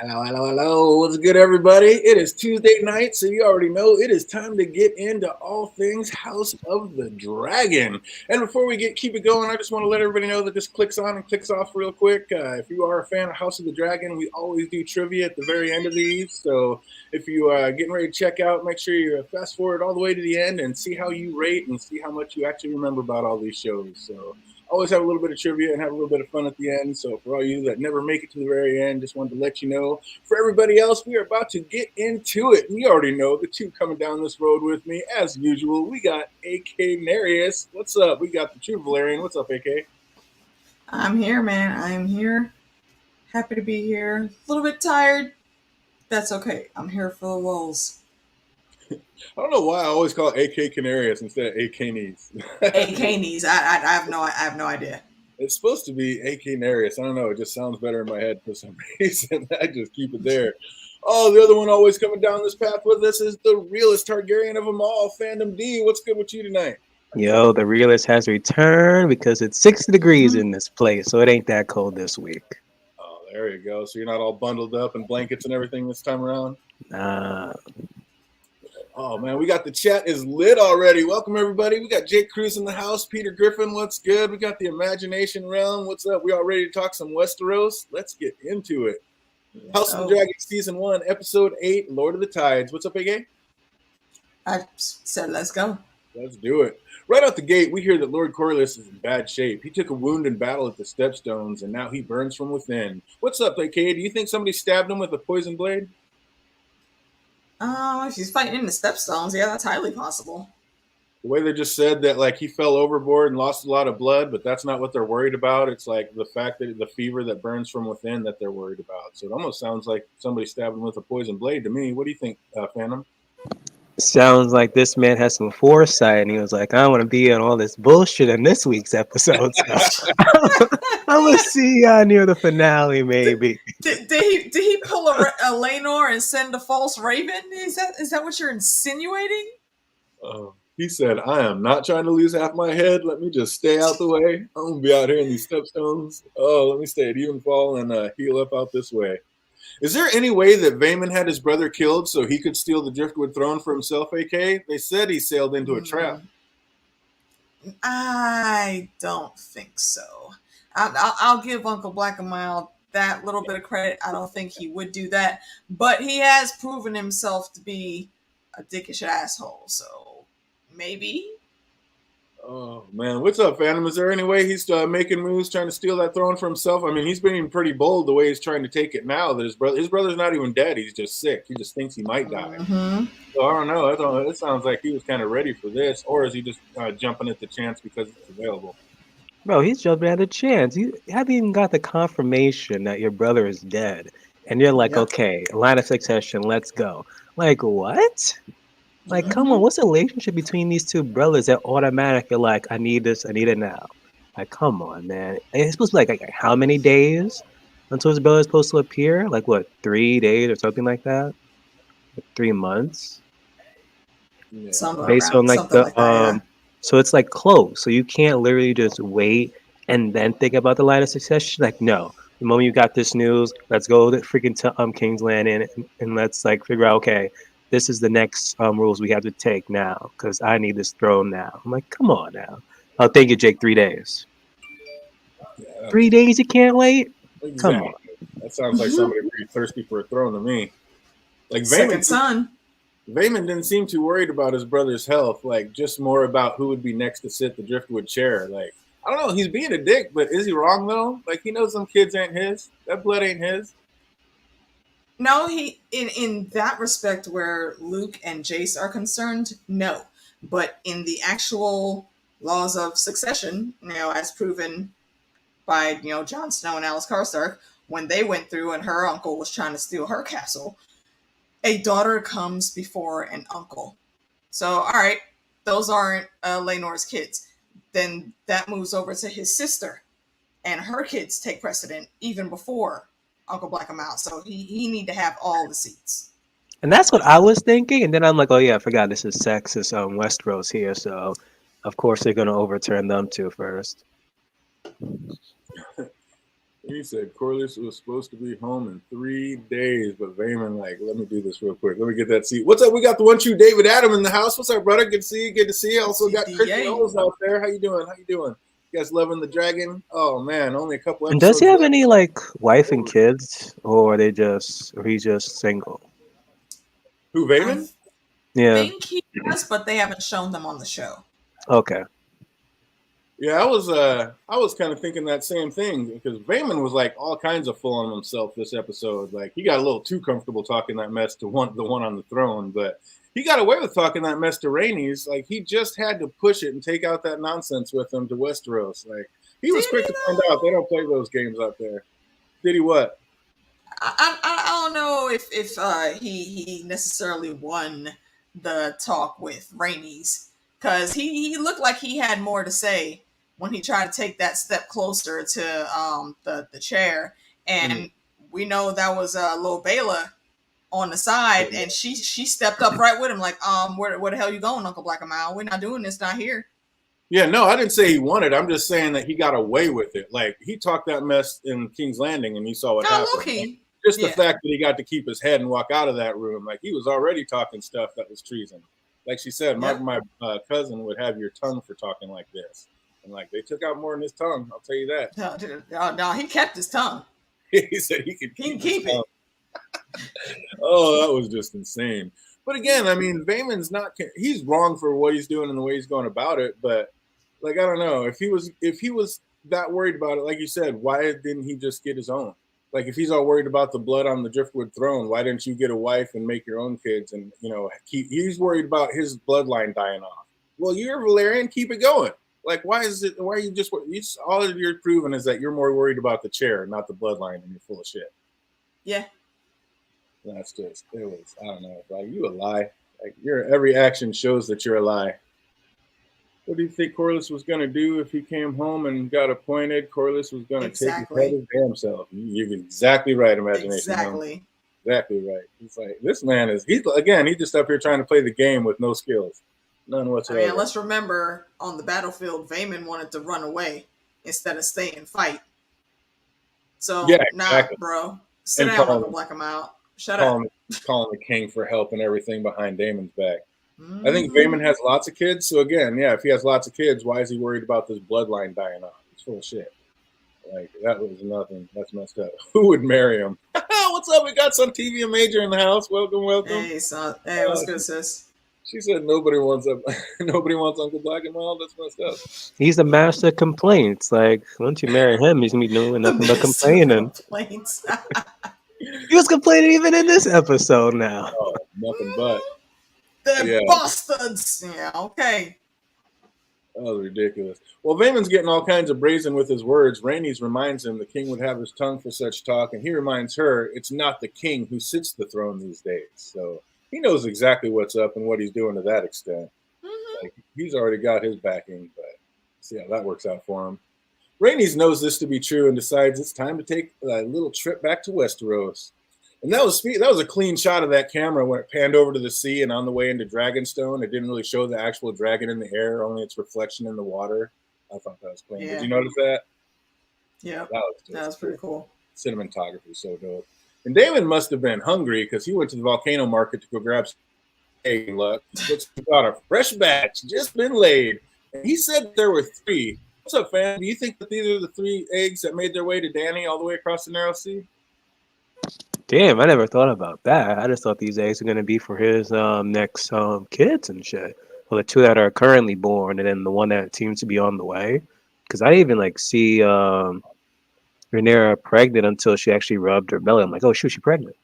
Hello, hello, hello. What's good, everybody? It is Tuesday night, so you already know it is time to get into all things House of the Dragon. And before we keep it going, I just want to let everybody know that this clicks on and clicks off real quick. If you are a fan of House of the Dragon, we always do trivia at the very end of these. So if you are getting ready to check out, make sure you fast forward all the way to the end and see how you rate and see how much you actually remember about all these shows. So always have a little bit of trivia and have a little bit of fun at the end. So for all you that never make it to the very end, just wanted to let you know. For everybody else, we are about to get into it. We already know the two coming down this road with me, as usual. We got AK Narius. What's up? We got the true Valerian. What's up, AK? I'm here, man. I am here. Happy to be here. A little bit tired. That's okay. I'm here for the lulls. I don't know why I always call AK Canarius instead of AK Knees. AK knees. I have no idea. It's supposed to be AK Narius. I don't know. It just sounds better in my head for some reason. I just keep it there. Oh, the other one always coming down this path with us is the realest Targaryen of them all, Fandom D. What's good with you tonight? Yo, the realist has returned because it's 60 degrees Mm-hmm. in this place, so it ain't that cold this week. Oh, there you go. So you're not all bundled up in blankets and everything this time around? Nah. Oh, man, we got the chat is lit already. Welcome, everybody. We got Jake Cruz in the house. Peter Griffin, what's good? We got the Imagination Realm. What's up? We all ready to talk some Westeros? Let's get into it. House of the Oh, Dragon, Season 1, Episode 8, Lord of the Tides. What's up, AK? I said let's go. Let's do it. Right out the gate, we hear that Lord Corlys is in bad shape. He took a wound in battle at the Stepstones, and now he burns from within. What's up, AK? Do you think somebody stabbed him with a poison blade? If he's fighting in the stepstones, yeah, that's highly possible. The way they just said that, like, he fell overboard and lost a lot of blood, but that's not what they're worried about. It's like the fact that the fever that burns from within that they're worried about. So it almost sounds like somebody stabbed him with a poison blade to me. What do you think, Phantom? Sounds like this man has some foresight, and he was like, I want to be on all this bullshit in this week's episode, so I'm going to see y'all near the finale, Did, maybe. did he pull a Laenor and send a false raven? Is that what you're insinuating? He said, I am not trying to lose half my head. Let me just stay out the way. I'm going to be out here in these stepstones. Oh, let me stay at Evenfall and heal up out this way. Is there any way that Vaemon had his brother killed so he could steal the Driftwood throne for himself, AK? They said he sailed into a trap. I don't think so. I'll give Uncle Black and Mild that little bit of credit. I don't think he would do that, but he has proven himself to be a dickish asshole. So maybe. Oh, man. What's up, Phantom? Is there any way he's making moves trying to steal that throne for himself? I mean, he's being pretty bold the way he's trying to take it now that his brother's not even dead. He's just sick. He just thinks he might die. Mm-hmm. So I don't know. It sounds like he was kind of ready for this, or is he just jumping at the chance because it's available? Bro, he's jumping at a chance. You haven't even got the confirmation that your brother is dead, and you're like, Yep. okay, line of succession, let's go. Like, what? Like, come on, Mm-hmm. what's the relationship between these two brothers that automatically like, I need this, I need it now? Like, come on, man. And it's supposed to be like how many days until his brother is supposed to appear? Like, what, 3 days or something like that? Like 3 months? Yeah. Based on like Something the like that. Yeah. so it's like close. So you can't literally just wait and then think about the line of succession. Like, no. The moment you got this news, let's go to freaking King's Landing and let's like figure out, okay, this is the next rules we have to take now because I need this throne now. I'm like, come on now. Oh, thank you, Jake. 3 days. Yeah, 3 days you can't wait? Come on. exactly. That sounds like somebody pretty thirsty for a throne to me. Like Second son. Vaemon didn't seem too worried about his brother's health, like just more about who would be next to sit the driftwood chair. Like, I don't know, he's being a dick, but is he wrong though? Like he knows them kids ain't his. That blood ain't his. No, he in that respect where Luke and Jace are concerned, no. But in the actual laws of succession, as proven by, Jon Snow and Alice Karstark, when they went through and her uncle was trying to steal her castle, a daughter comes before an uncle. So, all right, those aren't Laenor's kids. Then that moves over to his sister, and her kids take precedent even before Uncle Black him out. So he need to have all the seats. And that's what I was thinking. And then I'm like, oh yeah, I forgot this is Texas, Westeros here, so of course they're gonna overturn them too first. He said Corliss was supposed to be home in 3 days, but Vayman like, let me do this real quick. Let me get that seat. What's up? We got the one true David Adam in the house. What's up, brother? Good to see you. Good to see you. Also got Chris CDA. Knowles out there. How you doing? How you doing? You guys loving the dragon? Oh man, only a couple And does episodes he have left. any like wife and kids, or or he's just single? Who, I Vayman? Yeah. think he does, but they haven't shown them on the show. Okay. Yeah, I was kind of thinking that same thing because Vayman was like all kinds of full on himself this episode. Like he got a little too comfortable talking that mess to the one on the throne, but he got away with talking that mess to Rhaenys. Like he just had to push it and take out that nonsense with him to Westeros. Like he was Did quick he to find out they don't play those games out there. Did he what? I don't know if he necessarily won the talk with Rhaenys, because he looked like he had more to say when he tried to take that step closer to the chair, and we know that was Lil Bela on the side, and she stepped up right with him like, where the hell you going, Uncle Black and Mild? We're not doing this, not here. Yeah, no, I didn't say he won it. I'm just saying that he got away with it. Like he talked that mess in King's Landing, and he saw what happened. Low-key. Just the Yeah. fact that he got to keep his head and walk out of that room, like he was already talking stuff that was treason. Like she said, Yep. my cousin would have your tongue for talking like this, and like they took out more than his tongue. I'll tell you that. No, he kept his tongue. He said he could He can keep keep his it. tongue. Oh, that was just insane. But again, I mean, Vayman's not—he's wrong for what he's doing and the way he's going about it. But like, I don't know if he was that worried about it, like you said, why didn't he just get his own? Like, if he's all worried about the blood on the Driftwood throne, why didn't you get a wife and make your own kids? And he's worried about his bloodline dying off. Well, you're Valerian, keep it going. Like, why are you just? All you're proving is that you're more worried about the chair, not the bloodline, and you're full of shit. Yeah. That's just, it was, I don't know, like you a lie. Like every action shows that you're a lie. What do you think Corliss was going to do if he came home and got appointed? Corliss was going to take his head his damn self. You're exactly right, imagination. Exactly. Exactly right. He's like, this man he's just up here trying to play the game with no skills. None whatsoever. I mean, let's remember on the battlefield, Vayman wanted to run away instead of stay and fight. So, yeah, exactly. Nah, bro. Sit down, Uncle Black him out. Shut up. Calling the king for help and everything behind Daemon's back. I think Vayman has lots of kids. So again, yeah, if he has lots of kids, why is he worried about this bloodline dying off? It's full of shit. Like that was nothing. That's messed up. Who would marry him? What's up? We got some TV Major in the house. Welcome. Hey, son. Hey, what's good, sis? She said nobody wants Uncle Black and Mild. That's messed up. He's the master of complaints. Like once you marry him, he's gonna be doing nothing but complaining. He was complaining even in this episode now. Oh, nothing but. They're bastards. Yeah, okay. That was ridiculous. Well, Vayman's getting all kinds of brazen with his words. Rhaenys reminds him the king would have his tongue for such talk, and he reminds her it's not the king who sits the throne these days. So he knows exactly what's up and what he's doing to that extent. Like, he's already got his backing, but see how that works out for him. Rhaenys knows this to be true and decides it's time to take a little trip back to Westeros. And that was a clean shot of that camera when it panned over to the sea and on the way into Dragonstone. It didn't really show the actual dragon in the air, only its reflection in the water. I thought that was clean. Yeah. Did you notice that? Yeah, that was pretty cool. Cinematography so dope. And Daemon must have been hungry because he went to the volcano market to go grab some egg. Look, got a fresh batch just been laid. And he said there were 3. What's up, fam? Do you think that these are the 3 eggs that made their way to Dany all the way across the Narrow Sea? Damn, I never thought about that. I just thought these eggs were gonna be for his next kids and shit. Well, the 2 that are currently born, and then the one that seems to be on the way. Because I didn't even see Rhaenyra pregnant until she actually rubbed her belly. I'm like, oh shoot, she's pregnant.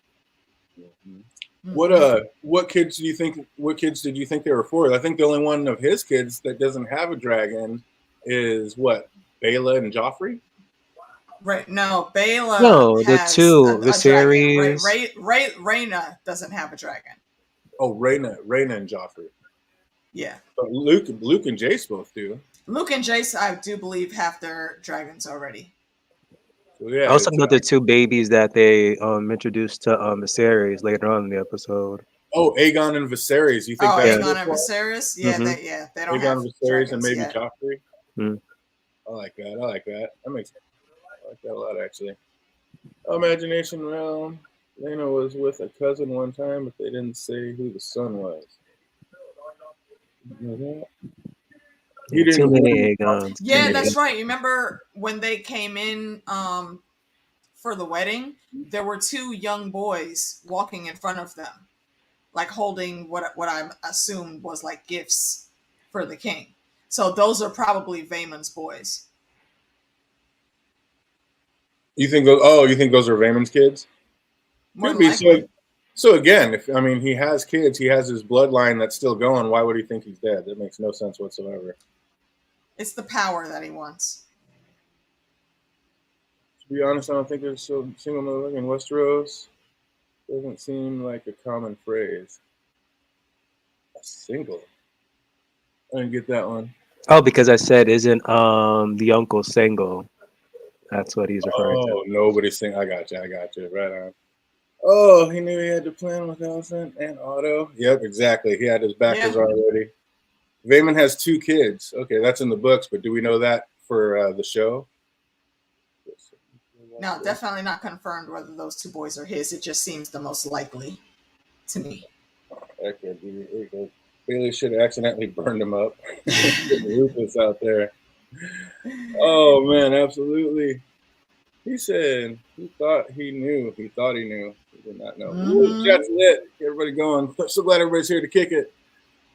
What kids did you think they were for? I think the only one of his kids that doesn't have a dragon is what, Bela and Joffrey? Right. No, Bela. No, the 2, the series. Rhaena doesn't have a dragon. Oh, Rhaena and Joffrey. Yeah. But Luke and Jace both do. Luke and Jace, I do believe, have their dragons already. So, yeah, I was talking about the 2 babies that they introduced to the series later on in the episode. Oh, Aegon and Viserys. You think Aegon and Viserys? Yeah, they don't Aegon have and Viserys and maybe yet. Joffrey. Mm. I like that. That makes sense. I like that a lot, actually. Imagination realm. Lena was with a cousin one time, but they didn't say who the son was. You know that? He Yeah, too didn't many win. Aegons. Too Yeah, many. that's right. Remember when they came in for the wedding? There were two young boys walking in front of them, like holding what I assumed was like gifts for the king. So those are probably Vaemon's boys. You think those? Oh, you think those are Raymond's kids? More Could than be. likely. So again, if I mean he has kids, he has his bloodline that's still going. Why would he think he's dead? That makes no sense whatsoever. It's the power that he wants. To be honest, I don't think there's a single mother in Westeros. Doesn't seem like a common phrase. A single. I didn't get that one. Oh, because I said isn't the uncle single? That's what he's referring to. Oh, nobody's saying. I got you. I got you. Right on. Oh, he knew he had to plan with Allison and Otto. Yep, exactly. He had his backers Yeah. already. Vaemon has 2 kids. Okay, that's in the books, but do we know that for the show? No, definitely not confirmed whether those two boys are his. It just seems the most likely to me. That could be. There you go. Bailey should have accidentally burned him up. Ruthless out there. Oh man, absolutely. He said he thought he knew. He thought he knew. He did not know. Woo, Mm-hmm. chat's lit. Everybody going. So glad everybody's here to kick it.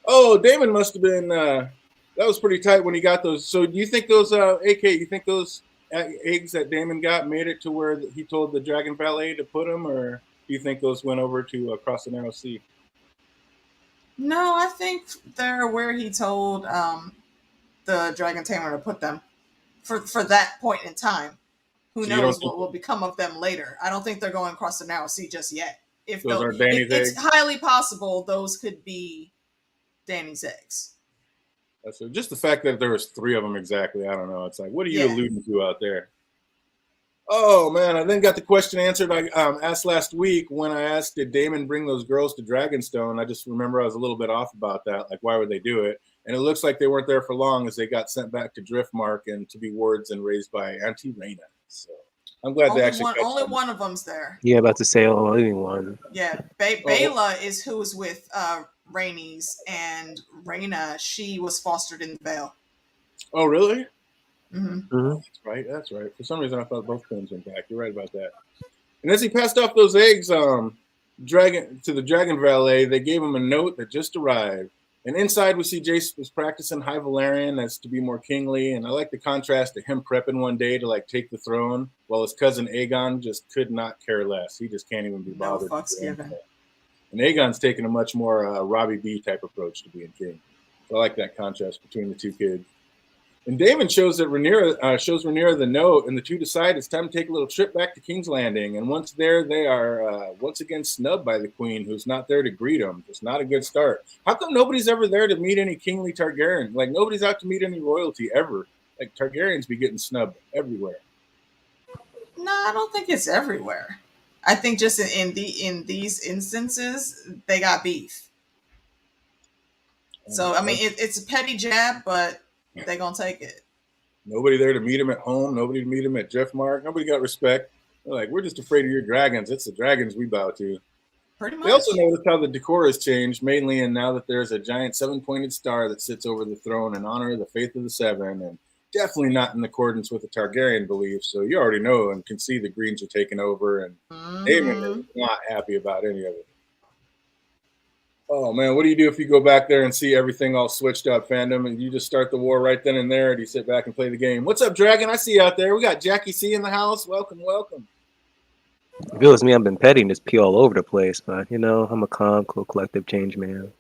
Oh, Damon must have been. That was pretty tight when he got those. So do you think those, AK? You think those eggs that Damon got made it to where he told the Dragon Valet to put them, or do you think those went over to across the narrow sea? No, I think they're where he told the Dragon Tamer to put them for that point in time. Who So you don't knows think what will become of them later? I don't think they're going across the narrow sea just yet. If those though are Danny's it's eggs? highly possible those could be Danny's eggs. So just the fact that there was 3 of them exactly. I don't know. It's like, what are you Yeah. alluding to out there? Oh man, I then got the question answered I asked last week when I asked, did Damon bring those girls to Dragonstone? I just remember I was a little bit off about that. Like, why would they do it? And it looks like they weren't there for long as they got sent back to Driftmark and to be wards and raised by Auntie Rhaena. So I'm glad they actually got Only some. one of them's there. Yeah, about to say only one. Yeah, Oh, Bela is who's with Rhaenys, and Rhaena, she was fostered in the Vale. oh really? Mm-hmm. Mm-hmm. That's right. That's right. For some reason, I thought both twins went back. You're right about that. And as he passed off those eggs, dragon to the Dragon Valet, they gave him a note that just arrived. And inside, we see Jace was practicing High Valerian as to be more kingly. And I like the contrast to him prepping one day to like take the throne, while his cousin Aegon just could not care less. He just can't even be No bothered. fucks given. And Aegon's taking a much more Robbie B type approach to being king. So I like that contrast between the 2 kids. And Damon shows that Rhaenyra the note, and the 2 decide it's time to take a little trip back to King's Landing. And once there, they are once again snubbed by the Queen, who's not there to greet them. It's not a good start. How come nobody's ever there to meet any kingly Targaryen? Like nobody's out to meet any royalty ever. Like Targaryens be getting snubbed everywhere. No, I don't think it's everywhere. I think just in these instances they got beef. So I mean, it's a petty jab, but they gonna take it. Nobody there to meet him at home. Nobody to meet him at Driftmark. Nobody got respect. They're like, we're just afraid of your dragons. It's the dragons we bow to. Pretty much. They also noticed how the decor has changed, mainly in now that there's a giant 7-pointed star that sits over the throne in honor of the Faith of the Seven, and definitely not in accordance with the Targaryen beliefs. So you already know and can see the Greens are taking over, and Daemon is not happy about any of it. Oh man, what do you do if you go back there and see everything all switched up, fandom, and you just start the war right then and there, and you sit back and play the game? What's up, Dragon? I see you out there. We got Jackie C in the house. Welcome, welcome. If it was me, I've been petting this pee all over the place, but you know, I'm a calm, cool, collective change man.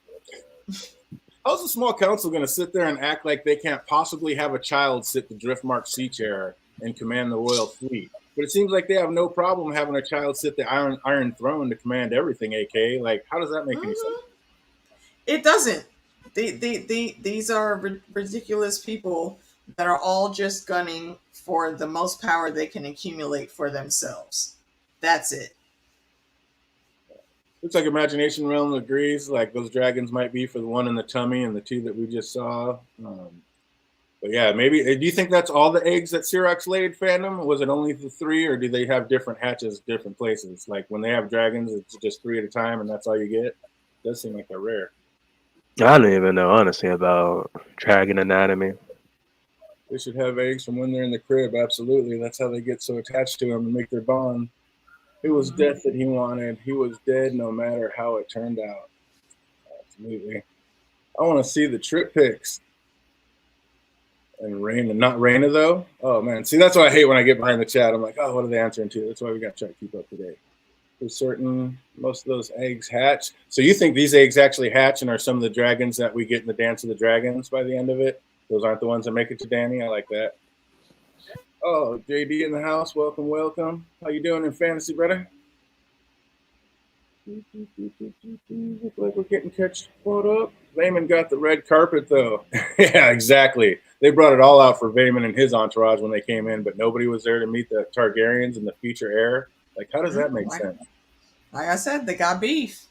How's the small council going to sit there and act like they can't possibly have a child sit the Driftmark sea chair and command the royal fleet? But it seems like they have no problem having a child sit the Iron Throne to command everything, AK. Like, how does that make any sense? It doesn't. These are ridiculous people that are all just gunning for the most power they can accumulate for themselves. That's it. Looks like Imagination Realm agrees. Like those dragons might be for the one in the tummy and the 2 that we just saw. But yeah, maybe. Do you think that's all the eggs that Syrax laid, fandom? Was it only the 3, or do they have different hatches, different places? Like when they have dragons, it's just 3 at a time, and that's all you get. It does seem like they're rare. I don't even know honestly about dragon anatomy. They should have eggs from when they're in the crib. Absolutely, that's how they get so attached to them and make their bond. It was death that he wanted. He was dead, no matter how it turned out. Absolutely. I want to see the trip pics. And Raina, not Raina though. Oh man, see that's why I hate when I get behind the chat. I'm like, oh, what are they answering to? That's why we got to try to keep up to date. There's certain most of those eggs hatch. So you think these eggs actually hatch and are some of the dragons that we get in the Dance of the Dragons by the end of it? Those aren't the ones that make it to Danny. I like that. Oh, JD in the house. Welcome, welcome. How you doing in fantasy, brother? Look like we're getting catch caught up. Vayman got the red carpet though. Yeah, exactly. They brought it all out for Vayman and his entourage when they came in, but nobody was there to meet the Targaryens and the future heir. Like, how does that make sense? Like I said, they got beef.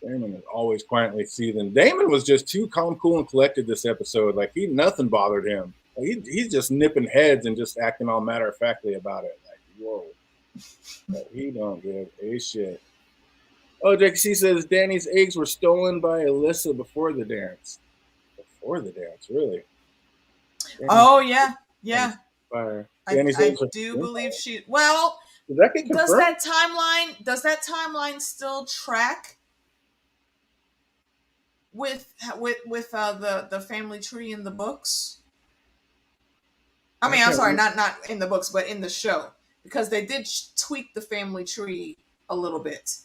Damon is always quietly seething. Damon was just too calm, cool, and collected this episode. Like nothing bothered him. Like, he's just nipping heads and just acting all matter of factly about it. Like, whoa. But he don't give a shit. Oh, JC says Danny's eggs were stolen by Alyssa before the dance. Before the dance, really? Oh yeah, yeah. Fire. I do believe she. Well, does that get confirmed? Does that timeline still track with the family tree in the books? I mean, I'm sorry, not in the books, but in the show, because they did tweak the family tree a little bit.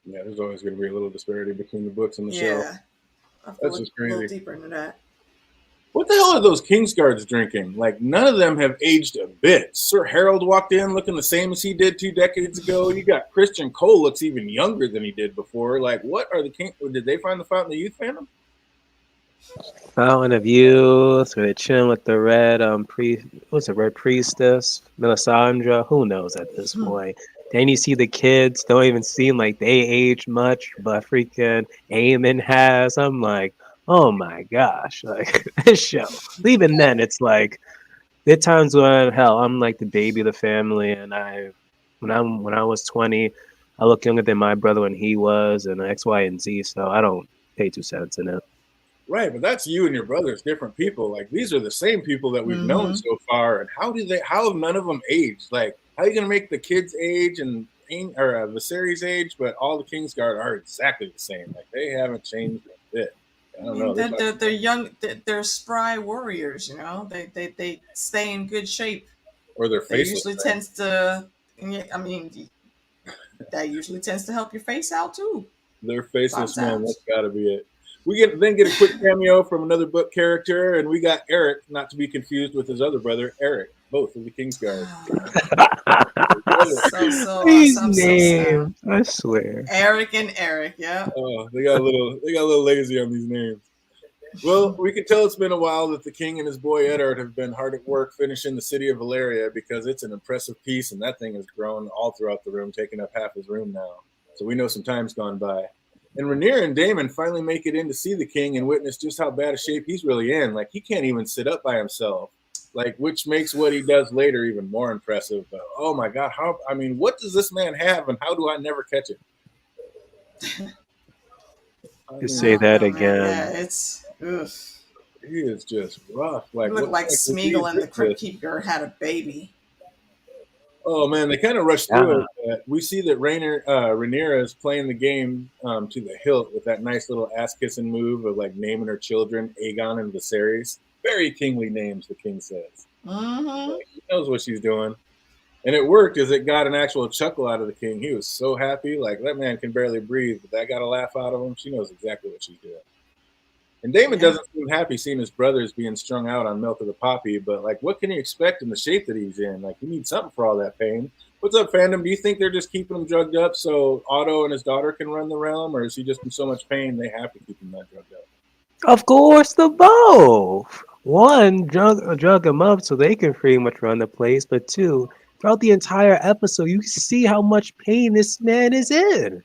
Yeah, there's always going to be a little disparity between the books and the show. Yeah, that's just crazy. A little deeper into that. What the hell are those Kingsguards drinking? Like, none of them have aged a bit. Sir Harold walked in looking the same as he did 2 decades ago. You got Christian Cole looks even younger than he did before. Like, what are the King? Did they find the Fountain of Youth fandom? Fountain of Youth, where they chilling with the red red priestess, Melisandre. Who knows at this point? Then you see the kids don't even seem like they age much, but freaking Aemon has. I'm like, oh my gosh, like this show. Even then, it's like there are times when hell, I'm like the baby of the family, and when I was 20, I look younger than my brother when he was, and X, Y, and Z. So I don't pay 2 cents in it. Right, but that's you and your brothers, different people. Like these are the same people that we've known so far, and how have none of them aged? Like, how are you gonna make the kids age and Viserys age, but all the Kingsguard are exactly the same? Like they haven't changed a bit. I don't know. They're young. They're spry warriors. You know, they stay in good shape. Or their face usually tends to. I mean, that usually tends to help your face out too. Their faceless men. That's got to be it. We then get a quick cameo from another book character, and we got Eric, not to be confused with his other brother, Eric, both of the Kingsguard. These names, I swear. Eric and Eric, yeah. Oh, they got a little lazy on these names. Well, we can tell it's been a while that the king and his boy Eddard have been hard at work finishing the city of Valeria, because it's an impressive piece, and that thing has grown all throughout the room, taking up half his room now. So we know some time's gone by. And Rhaenyra and Daemon finally make it in to see the king and witness just how bad a shape he's really in. Like, he can't even sit up by himself. Like, which makes what he does later even more impressive. But, oh my God, what does this man have, and how do I never catch it? Say that again. Yeah, it's he is just rough. Like, it looked like Smeagol and the Crypt Keeper had a baby. Oh man, they kind of rushed through it. We see that Rhaenyra is playing the game to the hilt with that nice little ass-kissing move of like naming her children Aegon and Viserys. Very kingly names, the king says. Like, he knows what she's doing. And it worked, as it got an actual chuckle out of the king. He was so happy. Like, that man can barely breathe, but that got a laugh out of him. She knows exactly what she's doing. And Daemon doesn't seem happy seeing his brothers being strung out on Milk of the Poppy, but like, what can you expect in the shape that he's in? Like, he needs something for all that pain. What's up, fandom? Do you think they're just keeping him drugged up so Otto and his daughter can run the realm, or is he just in so much pain they have to keep him that drugged up? Of course, the both. One, drug him up so they can pretty much run the place, but two, throughout the entire episode, you see how much pain this man is in.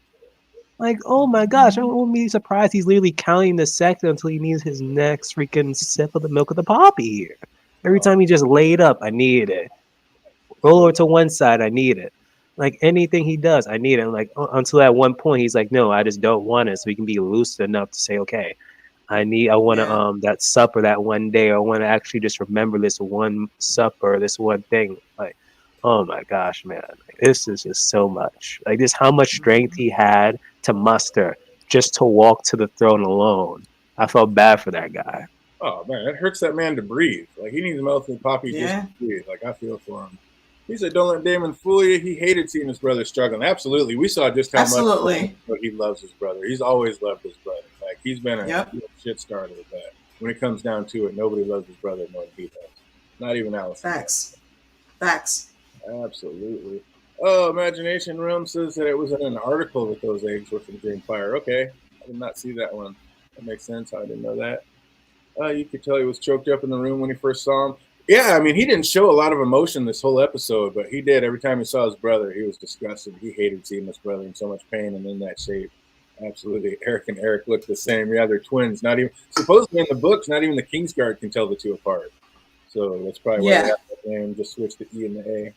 Like, oh my gosh, I won't be surprised he's literally counting the seconds until he needs his next freaking sip of the milk of the poppy here. Every time he just laid up, I needed it. Roll over to one side, I need it. Like anything he does, I need it. Like until at one point he's like, no, I just don't want it. So he can be lucid enough to say, okay, I want to Yeah. that supper that one day. I want to actually just remember this one supper, this one thing. Like, oh my gosh, man, like, this is just so much. Like this, how much strength he had to muster just to walk to the throne alone. I felt bad for that guy. Oh man, it hurts that man to breathe. Like he needs milk and poppy just Yeah. to breathe. Like I feel for him. He said, "Don't let Damon fool you." He hated seeing his brother struggling. Absolutely, we saw just how much Absolutely. he loves his brother. He's always loved his brother. Like he's been a Yep. shit starter with that. When it comes down to it, nobody loves his brother more than he does. Not even Allison. Facts. Facts. Absolutely. Oh, Imagination Realm says that it was in an article that those eggs were from Dreamfire. Okay, I did not see that one. That makes sense. I didn't know that. You could tell he was choked up in the room when he first saw him. Yeah, I mean, he didn't show a lot of emotion this whole episode, but he did. Every time he saw his brother, he was disgusted. He hated seeing his brother in so much pain and in that shape. Absolutely. Eric and Eric look the same. Yeah, they're twins. Not even supposedly in the books, not even the Kingsguard can tell the two apart. So that's probably why they Yeah. got that name. Just switch the E and the A.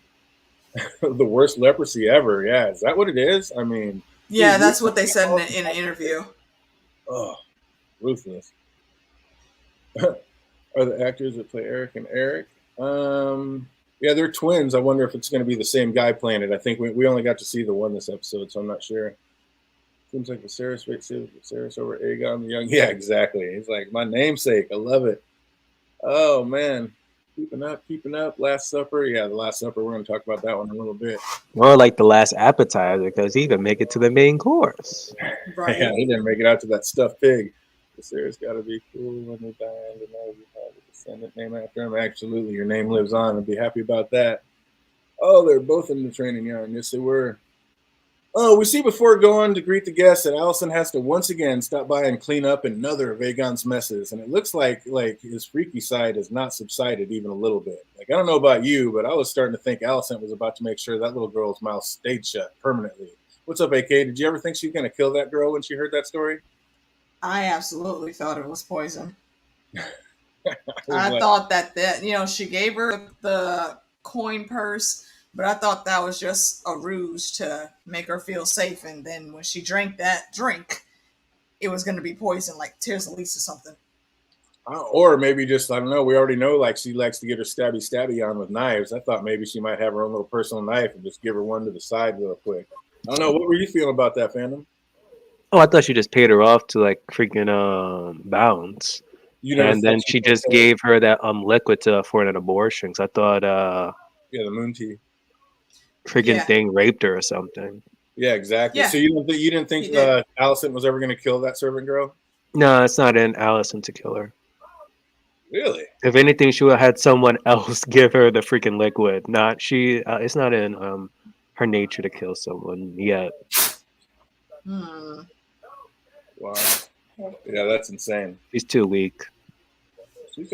The worst leprosy ever. Yeah, is that what it is? I mean, Yeah, that's what they said in an interview. oh, ruthless. Are the actors that play Eric and Eric? Yeah, they're twins. I wonder if it's going to be the same guy playing it. I think we only got to see the one this episode, so I'm not sure. Seems like Viserys over Aegon the Young. Yeah, exactly. He's like, my namesake. I love it. Oh, man. Keeping up. Last Supper. Yeah, the Last Supper. We're going to talk about that one in a little bit. More like the last appetizer because he didn't make it to the main course. Right. Yeah, he didn't make it out to that stuffed pig. Viserys got to be cool when he died and know you have a descendant name after him. Absolutely, your name lives on. I'd be happy about that. Oh, they're both in the training yard. Yes, they were. Oh, we see before going to greet the guests that Alicent has to once again stop by and clean up another of Aegon's messes, and it looks like his freaky side has not subsided even a little bit. Like I don't know about you, but I was starting to think Alicent was about to make sure that little girl's mouth stayed shut permanently. What's up, AK? Did you ever think she was going to kill that girl when she heard that story? I absolutely thought it was poison. I thought that she gave her the coin purse, but I thought that was just a ruse to make her feel safe. And then when she drank that drink, it was going to be poison, like Tears Elise or something. Or maybe just, I don't know, we already know like she likes to get her stabby on with knives. I thought maybe she might have her own little personal knife and just give her one to the side real quick. I don't know. What were you feeling about that, Phantom? Oh, I thought she just paid her off to like freaking Bounce. And then she just gave her that liquid for an abortion. Because I thought the moon tea freaking thing raped her or something. Yeah, exactly. Yeah. So you didn't think Alicent was ever going to kill that servant girl? No, it's not in Alicent to kill her. Really? If anything, she would have had someone else give her the freaking liquid. Not she. It's not in her nature to kill someone yet. Hmm. Wow. Yeah, that's insane. She's too weak.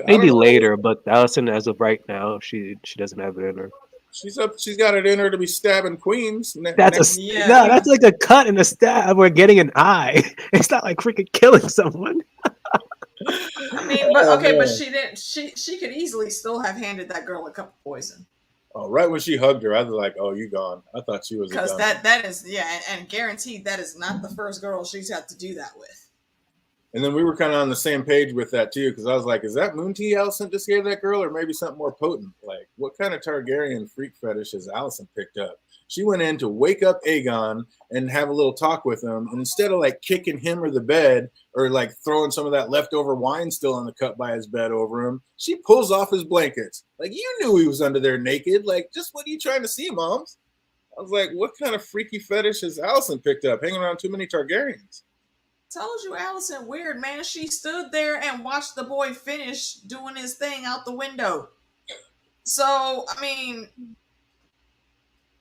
Maybe later, but Alicent, as of right now, she doesn't have it in her. She's got it in her to be stabbing queens. That's like a cut and a stab or getting an eye. It's not like freaking killing someone. I mean, but she didn't. She could easily still have handed that girl a cup of poison. Oh, right when she hugged her, I was like, "Oh, you gone." I thought she was because that is and guaranteed that is not the first girl she's had to do that with. And then we were kind of on the same page with that too, because I was like, "Is that moon tea Alicent just gave that girl, or maybe something more potent? Like, what kind of Targaryen freak fetish has Alicent picked up?" She went in to wake up Aegon and have a little talk with him, and instead of like kicking him or the bed or like throwing some of that leftover wine still in the cup by his bed over him, she pulls off his blankets. Like, you knew he was under there naked. Like, just what are you trying to see, moms? I was like, what kind of freaky fetish has Alicent picked up? Hanging around too many Targaryens. Told you, Alicent weird, man. She stood there and watched the boy finish doing his thing out the window. So, I mean,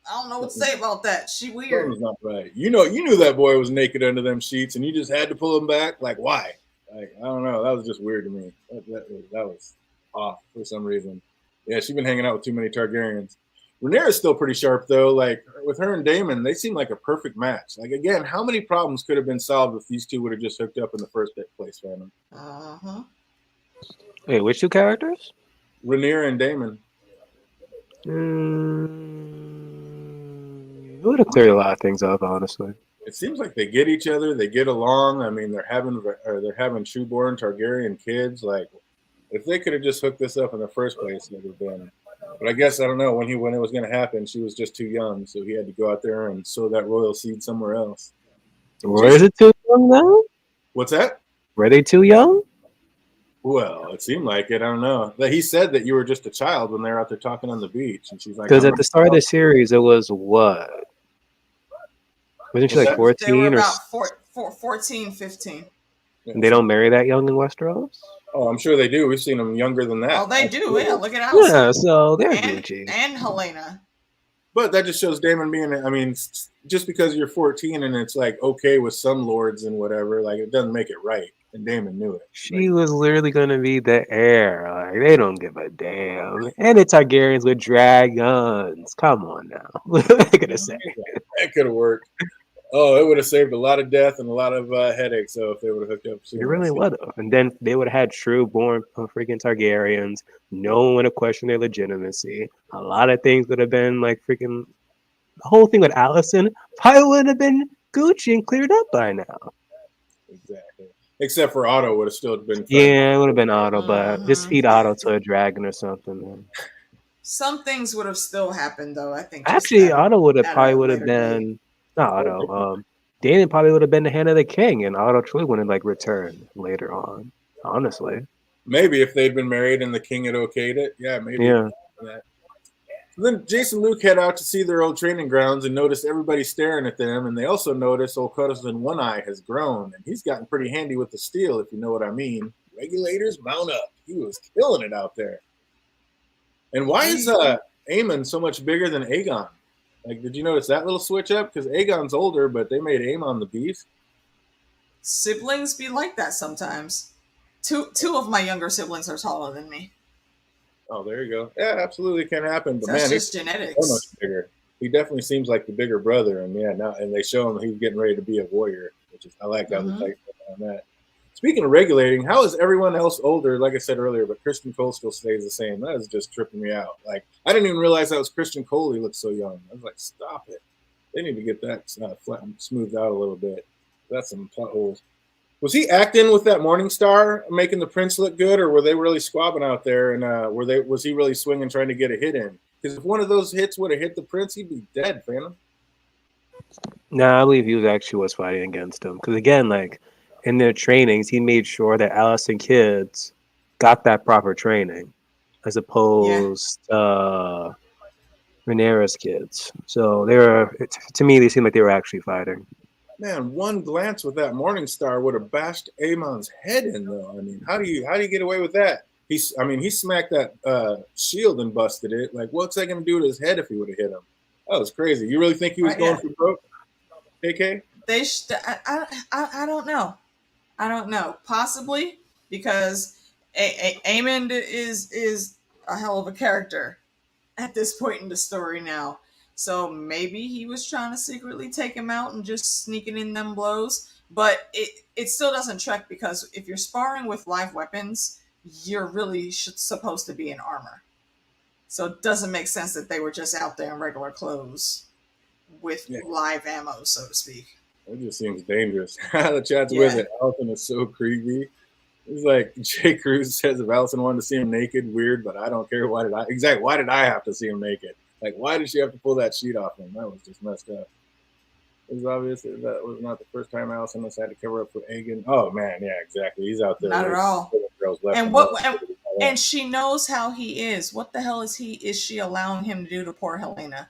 I don't know what to say about that. She weird. That was not right. You knew that boy was naked under them sheets, and you just had to pull him back. Like, why? Like, I don't know. That was just weird to me. That was off for some reason. Yeah, she's been hanging out with too many Targaryens. Rhaenyra's still pretty sharp though. Like, with her and Damon, they seem like a perfect match. Like again, how many problems could have been solved if these two would have just hooked up in the first place, Phantom? Wait, which two characters? Rhaenyra and Damon. It would have cleared a lot of things up, honestly. It seems like they get each other, they get along. I mean, they're having trueborn Targaryen kids. Like, if they could have just hooked this up in the first place, it would have been. But I guess I don't know when it was going to happen. She was just too young, so he had to go out there and sow that royal seed somewhere else. Was it too young though? What's that? Were they too young? Well, it seemed like it. I don't know. He said that you were just a child when they were out there talking on the beach, and she's like, because at the start of the series, it was what? Wasn't she like 14 they were or about 14, 15? And they don't marry that young in Westeros? Oh, I'm sure they do. We've seen them younger than that. Oh, they do. Yeah, look at Allison. Yeah, so they're Gucci. And Helena. But that just shows Damon being, I mean, just because you're 14 and it's like okay with some lords and whatever, like it doesn't make it right. And Damon knew it. She was literally going to be the heir. Like, they don't give a damn. And the Targaryens with dragons. Come on now. What are they going to say? That could have worked. Oh, it would have saved a lot of death and a lot of headaches. So if they would have hooked up soon. It really would have. And then they would have had true born freaking Targaryens. No one would have questioned their legitimacy. A lot of things would have been like freaking. The whole thing with Allison probably would have been Gucci and cleared up by now. Exactly. Except for Otto would have still been. Yeah, it would have been Otto, but just feed Otto to a dragon or something. Man. Some things would have still happened, though. I think. Actually, Otto would have been. Not Otto. Damon probably would have been the hand of the king, and Otto truly wouldn't like return later on. Honestly, maybe if they'd been married and the king had okayed it, yeah, maybe. Yeah. Then Jason and Luke head out to see their old training grounds and notice everybody staring at them, and they also notice old cousin One Eye has grown, and he's gotten pretty handy with the steel, if you know what I mean. Regulators mount up. He was killing it out there. And why is Aemon so much bigger than Aegon? Like, did you notice that little switch up? Because Aegon's older, but they made Aemon the beast. Siblings be like that sometimes. Two of my younger siblings are taller than me. Oh, there you go. Yeah, absolutely can happen. But that's man, just genetics. So much bigger. He definitely seems like the bigger brother, and and they show him he's getting ready to be a warrior, which is I like that on that. Speaking of regulating, how is everyone else older? Like I said earlier, but Kristen Cole still stays the same. That is just tripping me out. Like I didn't even realize that was Kristen Cole. He looked so young. I was like, stop it. They need to get that smoothed out a little bit. That's some plot holes. Was he acting with that Morning Star, making the prince look good, or were they really squabbing out there? And was he really swinging, trying to get a hit in? Because if one of those hits would have hit the prince, he'd be dead, Phantom. No, I believe he was fighting against him. Because again, like in their trainings, he made sure that Allison kids got that proper training, as opposed to Rhaenyra's kids. So to me, they seem like they were actually fighting. Man, one glance with that Morning Star would have bashed Aemon's head in, though. I mean, how do you get away with that? He smacked that shield and busted it. Like, what's that going to do to his head if he would have hit him? That was crazy. You really think he was going for broke, AK? I don't know. I don't know. Possibly because Aemon is a hell of a character at this point in the story now. So maybe he was trying to secretly take him out and just sneaking in them blows. But it still doesn't track because if you're sparring with live weapons, you're really supposed to be in armor. So it doesn't make sense that they were just out there in regular clothes with live ammo, so to speak. It just seems dangerous. The chat's with it. Allison is so creepy. It's like Jay Cruz says if Allison wanted to see him naked, weird, but I don't care. Why did I have to see him naked? Like, why did she have to pull that sheet off him? That was just messed up. It was obvious that was not the first time Allison has had to cover up for Aegon. Oh man, yeah, exactly. He's out there. Not at all. And she knows how he is. What the hell is she allowing him to do to poor Helena?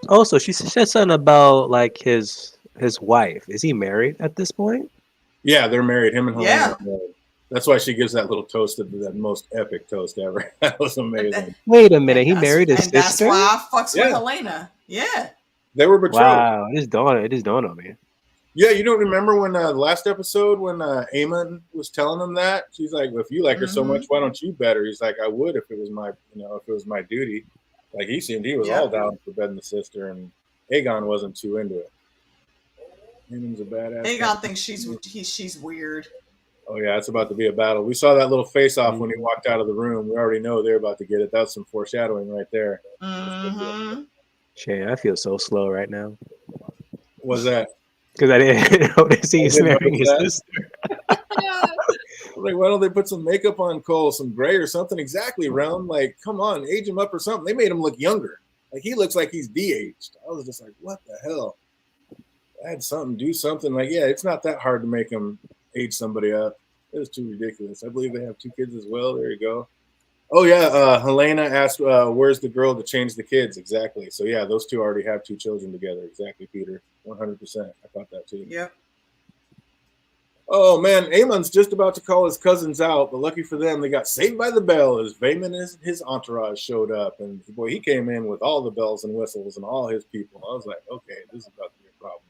Also, she said something about like his wife. Is he married at this point? Yeah, they're married. Him and Helena. Yeah. That's why she gives that little toast, that most epic toast ever. That was amazing. Wait a minute, he married his sister? That's why I fucks with Helena. Yeah. They were betrothed. Wow, it just dawned on me. Yeah, you don't remember when the last episode when Aemon was telling him that? She's like, well, if you like her so much, why don't you bet her? He's like, I would if it was my duty. Like he was all Yep. down for bedding the sister, and Aegon wasn't too into it. Aegon's a badass cat. Aegon thinks she's weird. Oh yeah, it's about to be a battle. We saw that little face off when he Mhm. walked out of the room. We already know they're about to get it. That's some foreshadowing right there. Mm-hmm. Shit, I feel so slow right now Was that? because I didn't notice I he's didn't marrying notice his that. sister. Like, why don't they put some makeup on Cole, some gray or something? Exactly, Realm. Like, come on, age him up or something. They made him look younger. Like he looks like he's de-aged. I was just like, what the hell? Add something, do something. Like, yeah, it's not that hard to make him age somebody up. It was too ridiculous. I believe they have 2 kids as well. There you go. Oh yeah, Helena asked, "Where's the girl to change the kids?" Exactly. So yeah, those two already have 2 children together. Exactly, Peter. 100%. I thought that too. Yep. Oh man, Aemon's just about to call his cousins out, but lucky for them, they got saved by the bell as Vaemon and his entourage showed up, and boy, he came in with all the bells and whistles and all his people. I was like, okay, this is about to be a problem.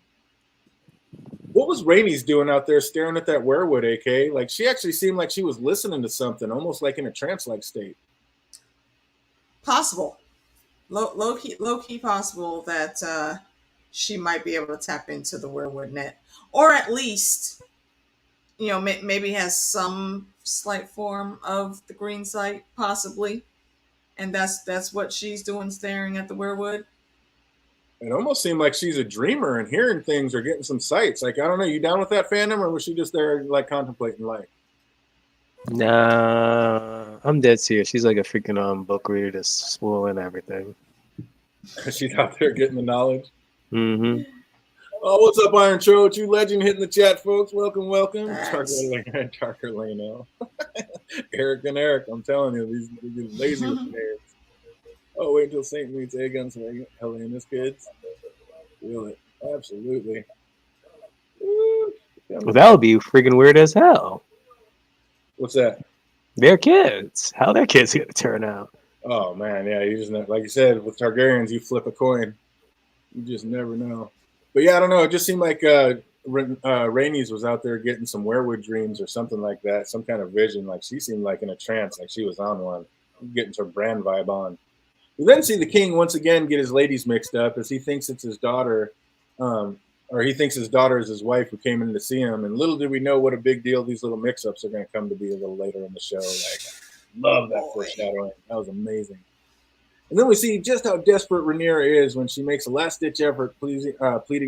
What was Rainey's doing out there staring at that werewood, AK? Like she actually seemed like she was listening to something, almost like in a trance-like state. Possible. Low key possible that she might be able to tap into the werewood net, or at least maybe has some slight form of the green sight, possibly, and that's what she's doing, staring at the werewood. It almost seemed like she's a dreamer and hearing things or getting some sights. Like I don't know, you down with that fandom, or was she just there like contemplating life? Nah, I'm dead serious. She's like a freaking book reader that's swollen everything. She's out there getting the knowledge. Mm-hmm. Oh, what's up, Iron Trout? You legend hitting the chat, folks. Welcome, welcome. Thanks. Darker Lano. Eric and Eric, I'm telling you, these lazy with the names. Oh, wait until Saint meets Aegon, so Helena's kids. Feel it. Absolutely. Woo. Well, that would be freaking weird as hell. What's that? They're kids. How their kids gonna turn out? Oh, man. Yeah, you just know, like you said, with Targaryens, you flip a coin. You just never know. But yeah, I don't know. It just seemed like Rainey's was out there getting some werewood dreams or something like that, some kind of vision. Like she seemed like in a trance, like she was on one, getting some brand vibe on. We then see the king once again get his ladies mixed up as he thinks it's his daughter, or he thinks his daughter is his wife who came in to see him. And little did we know what a big deal these little mix-ups are going to come to be a little later in the show. Like, love that foreshadowing. That was amazing. And then we see just how desperate Rhaenyra is when she makes a last-ditch effort pleading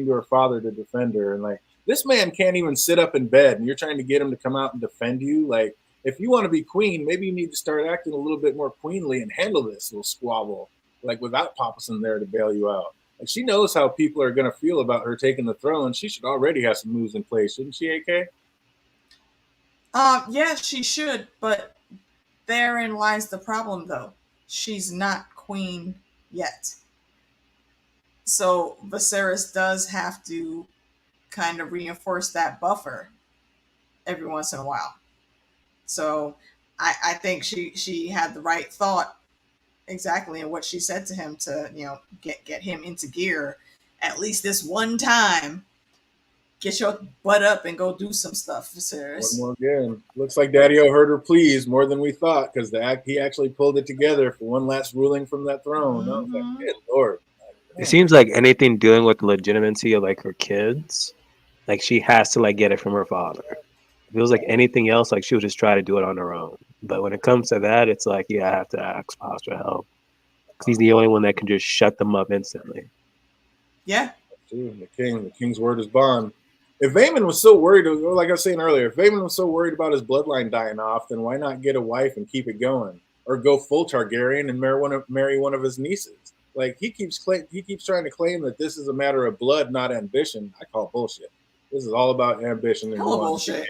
to her father to defend her. And like, this man can't even sit up in bed, and you're trying to get him to come out and defend you. Like, if you want to be queen, maybe you need to start acting a little bit more queenly and handle this little squabble, like without Papason there to bail you out. Like, she knows how people are going to feel about her taking the throne. She should already have some moves in place, shouldn't she, AK? Yeah, she should, but therein lies the problem, though. She's not queen yet. So Viserys does have to kind of reinforce that buffer every once in a while. So I think she had the right thought exactly in what she said to him to, get him into gear at least this one time. Get your butt up and go do some stuff, One Viserys. more again. Looks like Daddy-O heard her pleas more than we thought because he actually pulled it together for one last ruling from that throne. I was like, Mm-hmm. good Lord. It seems like anything dealing with the legitimacy of like her kids, like she has to like get it from her father. If it was like anything else, like she would just try to do it on her own. But when it comes to that, it's like, yeah, I have to ask Pops for help because he's the only one that can just shut them up instantly. Yeah. True. The king's word is bond. If Vaemon was so worried, like I was saying earlier, if Vaemon was so worried about his bloodline dying off, then why not get a wife and keep it going, or go full Targaryen and marry one of his nieces? Like he keeps trying to claim that this is a matter of blood, not ambition. I call bullshit. This is all about ambition and Hella bullshit.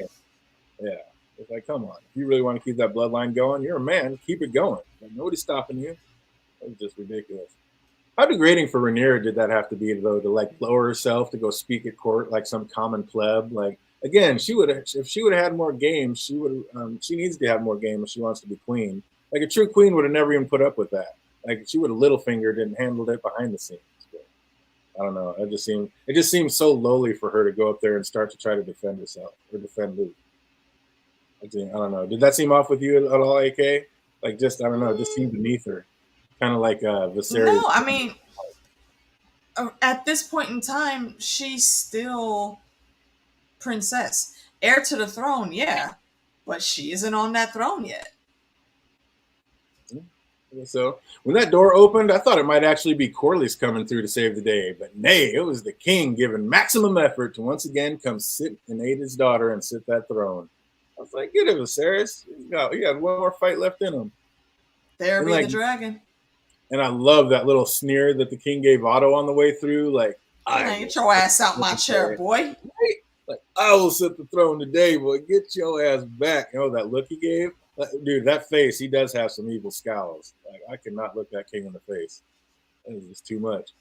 Yeah, it's like, come on. If you really want to keep that bloodline going, you're a man. Keep it going. Like, nobody's stopping you. It's just ridiculous. How degrading for Rhaenyra did that have to be, though, to like lower herself to go speak at court like some common pleb? Like, again, if she would have had more game, she needs to have more game if she wants to be queen. Like a true queen would have never even put up with that. Like she would have little fingered and handled it behind the scenes. But I don't know. It just seems so lowly for her to go up there and start to try to defend herself or defend Luke. I don't know. Did that seem off with you at all, AK? Like, just I don't know. It just seemed beneath her. Kind of like Viserys. No, I mean, at this point in time, she's still princess, heir to the throne. Yeah, but she isn't on that throne yet. So when that door opened, I thought it might actually be Corlys coming through to save the day, but nay, it was the king giving maximum effort to once again come sit and aid his daughter and sit that throne. I was like, get it, Viserys. He got one more fight left in him. There And be like, the dragon. and I love that little sneer that the king gave Otto on the way through. Like, I Get your ass out my chair, boy. Right? Like, I will sit the throne today, boy. Get your ass back. You know that look he gave? Dude, that face, he does have some evil scowls. Like, I cannot look that king in the face. That is just too much.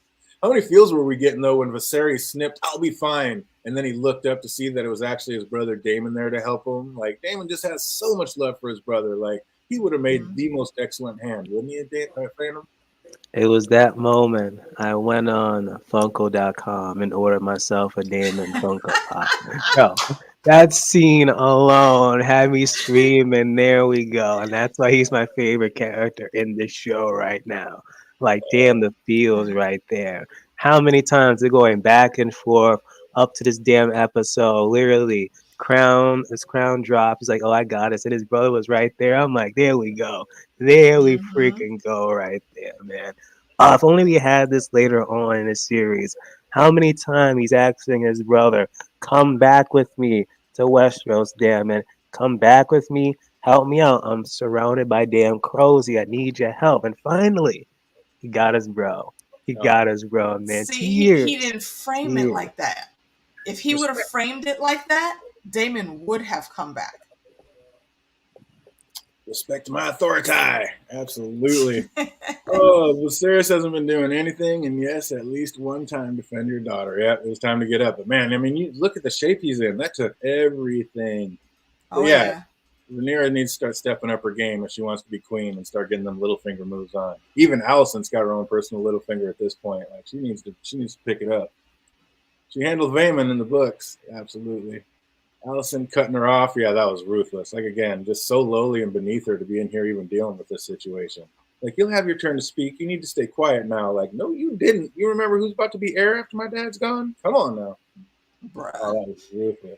How many feels were we getting, though, when Viserys snipped, I'll be fine, and then he looked up to see that it was actually his brother Daemon there to help him? Like, Daemon just has so much love for his brother. Like, he would have made the most excellent hand, wouldn't he, Phantom? It was that moment I went on Funko.com and ordered myself a Damon Funko Pop. Yo, that scene alone had me screaming, there we go. And that's why he's my favorite character in this show right now. Like, damn, the feels right there. How many times they're going back and forth up to this damn episode? Literally, his crown drop. He's like, oh, I got it. And his brother was right there. I'm like, there we go. There we freaking go right there, man. If only we had this later on in the series. How many times he's asking his brother, come back with me to Westeros, damn it. Come back with me. Help me out. I'm surrounded by damn crows. I need your help. And finally, he got his bro. He got his bro, man. See, he Tears. didn't frame it Tears. like that. If he would have framed it like that, Damon would have come back. Respect my authority. Absolutely. Oh, Viserys hasn't been doing anything, and yes, at least one time defend your daughter. Yeah, it was time to get up. But man, I mean, you look at the shape he's in. That took everything. But Oh yeah, yeah. Rhaenyra needs to start stepping up her game if she wants to be queen and start getting them little finger moves on. Even Alicent's got her own personal little finger at this point. Like she needs to pick it up. She handled Vaemon in the books, absolutely. Allison cutting her off, yeah, that was ruthless. Like again, just so lowly and beneath her to be in here even dealing with this situation. Like you'll have your turn to speak. You need to stay quiet now. Like no, you didn't. You remember who's about to be heir after my dad's gone? Come on now. Bruh. Oh, that was ruthless.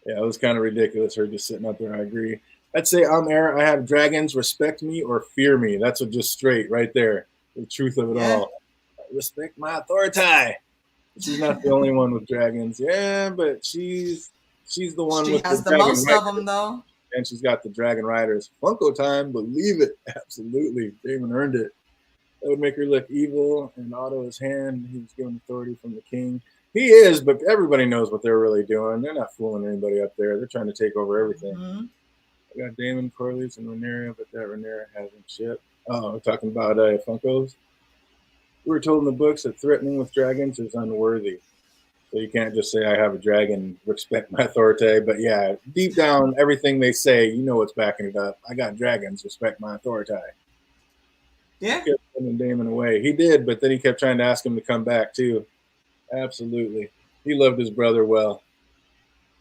Yeah, it was kind of ridiculous. Her just sitting up there. I agree. I'd say I'm heir. I have dragons. Respect me or fear me. That's just straight right there. The truth of it all. Respect my authority. She's not the only one with dragons. Yeah, but she's the one She with has the dragon most of them, though. and she's got the Dragon Riders. Funko time, believe it. Absolutely. Damon earned it. That would make her look evil, and Otto his hand. He was given authority from the king. He is, but everybody knows what they're really doing. They're not fooling anybody up there. They're trying to take over everything. I got Daemon, Corlys, and Rhaenyra, but that Rhaenyra hasn't shit. Oh, we're talking about Funkos. We were told in the books that threatening with dragons is unworthy. So you can't just say, I have a dragon, respect my authority. But yeah, deep down, everything they say, you know what's backing it up. I got dragons, respect my authority. Yeah. He kept sending Damon away. He did, but then he kept trying to ask him to come back too. Absolutely. He loved his brother well.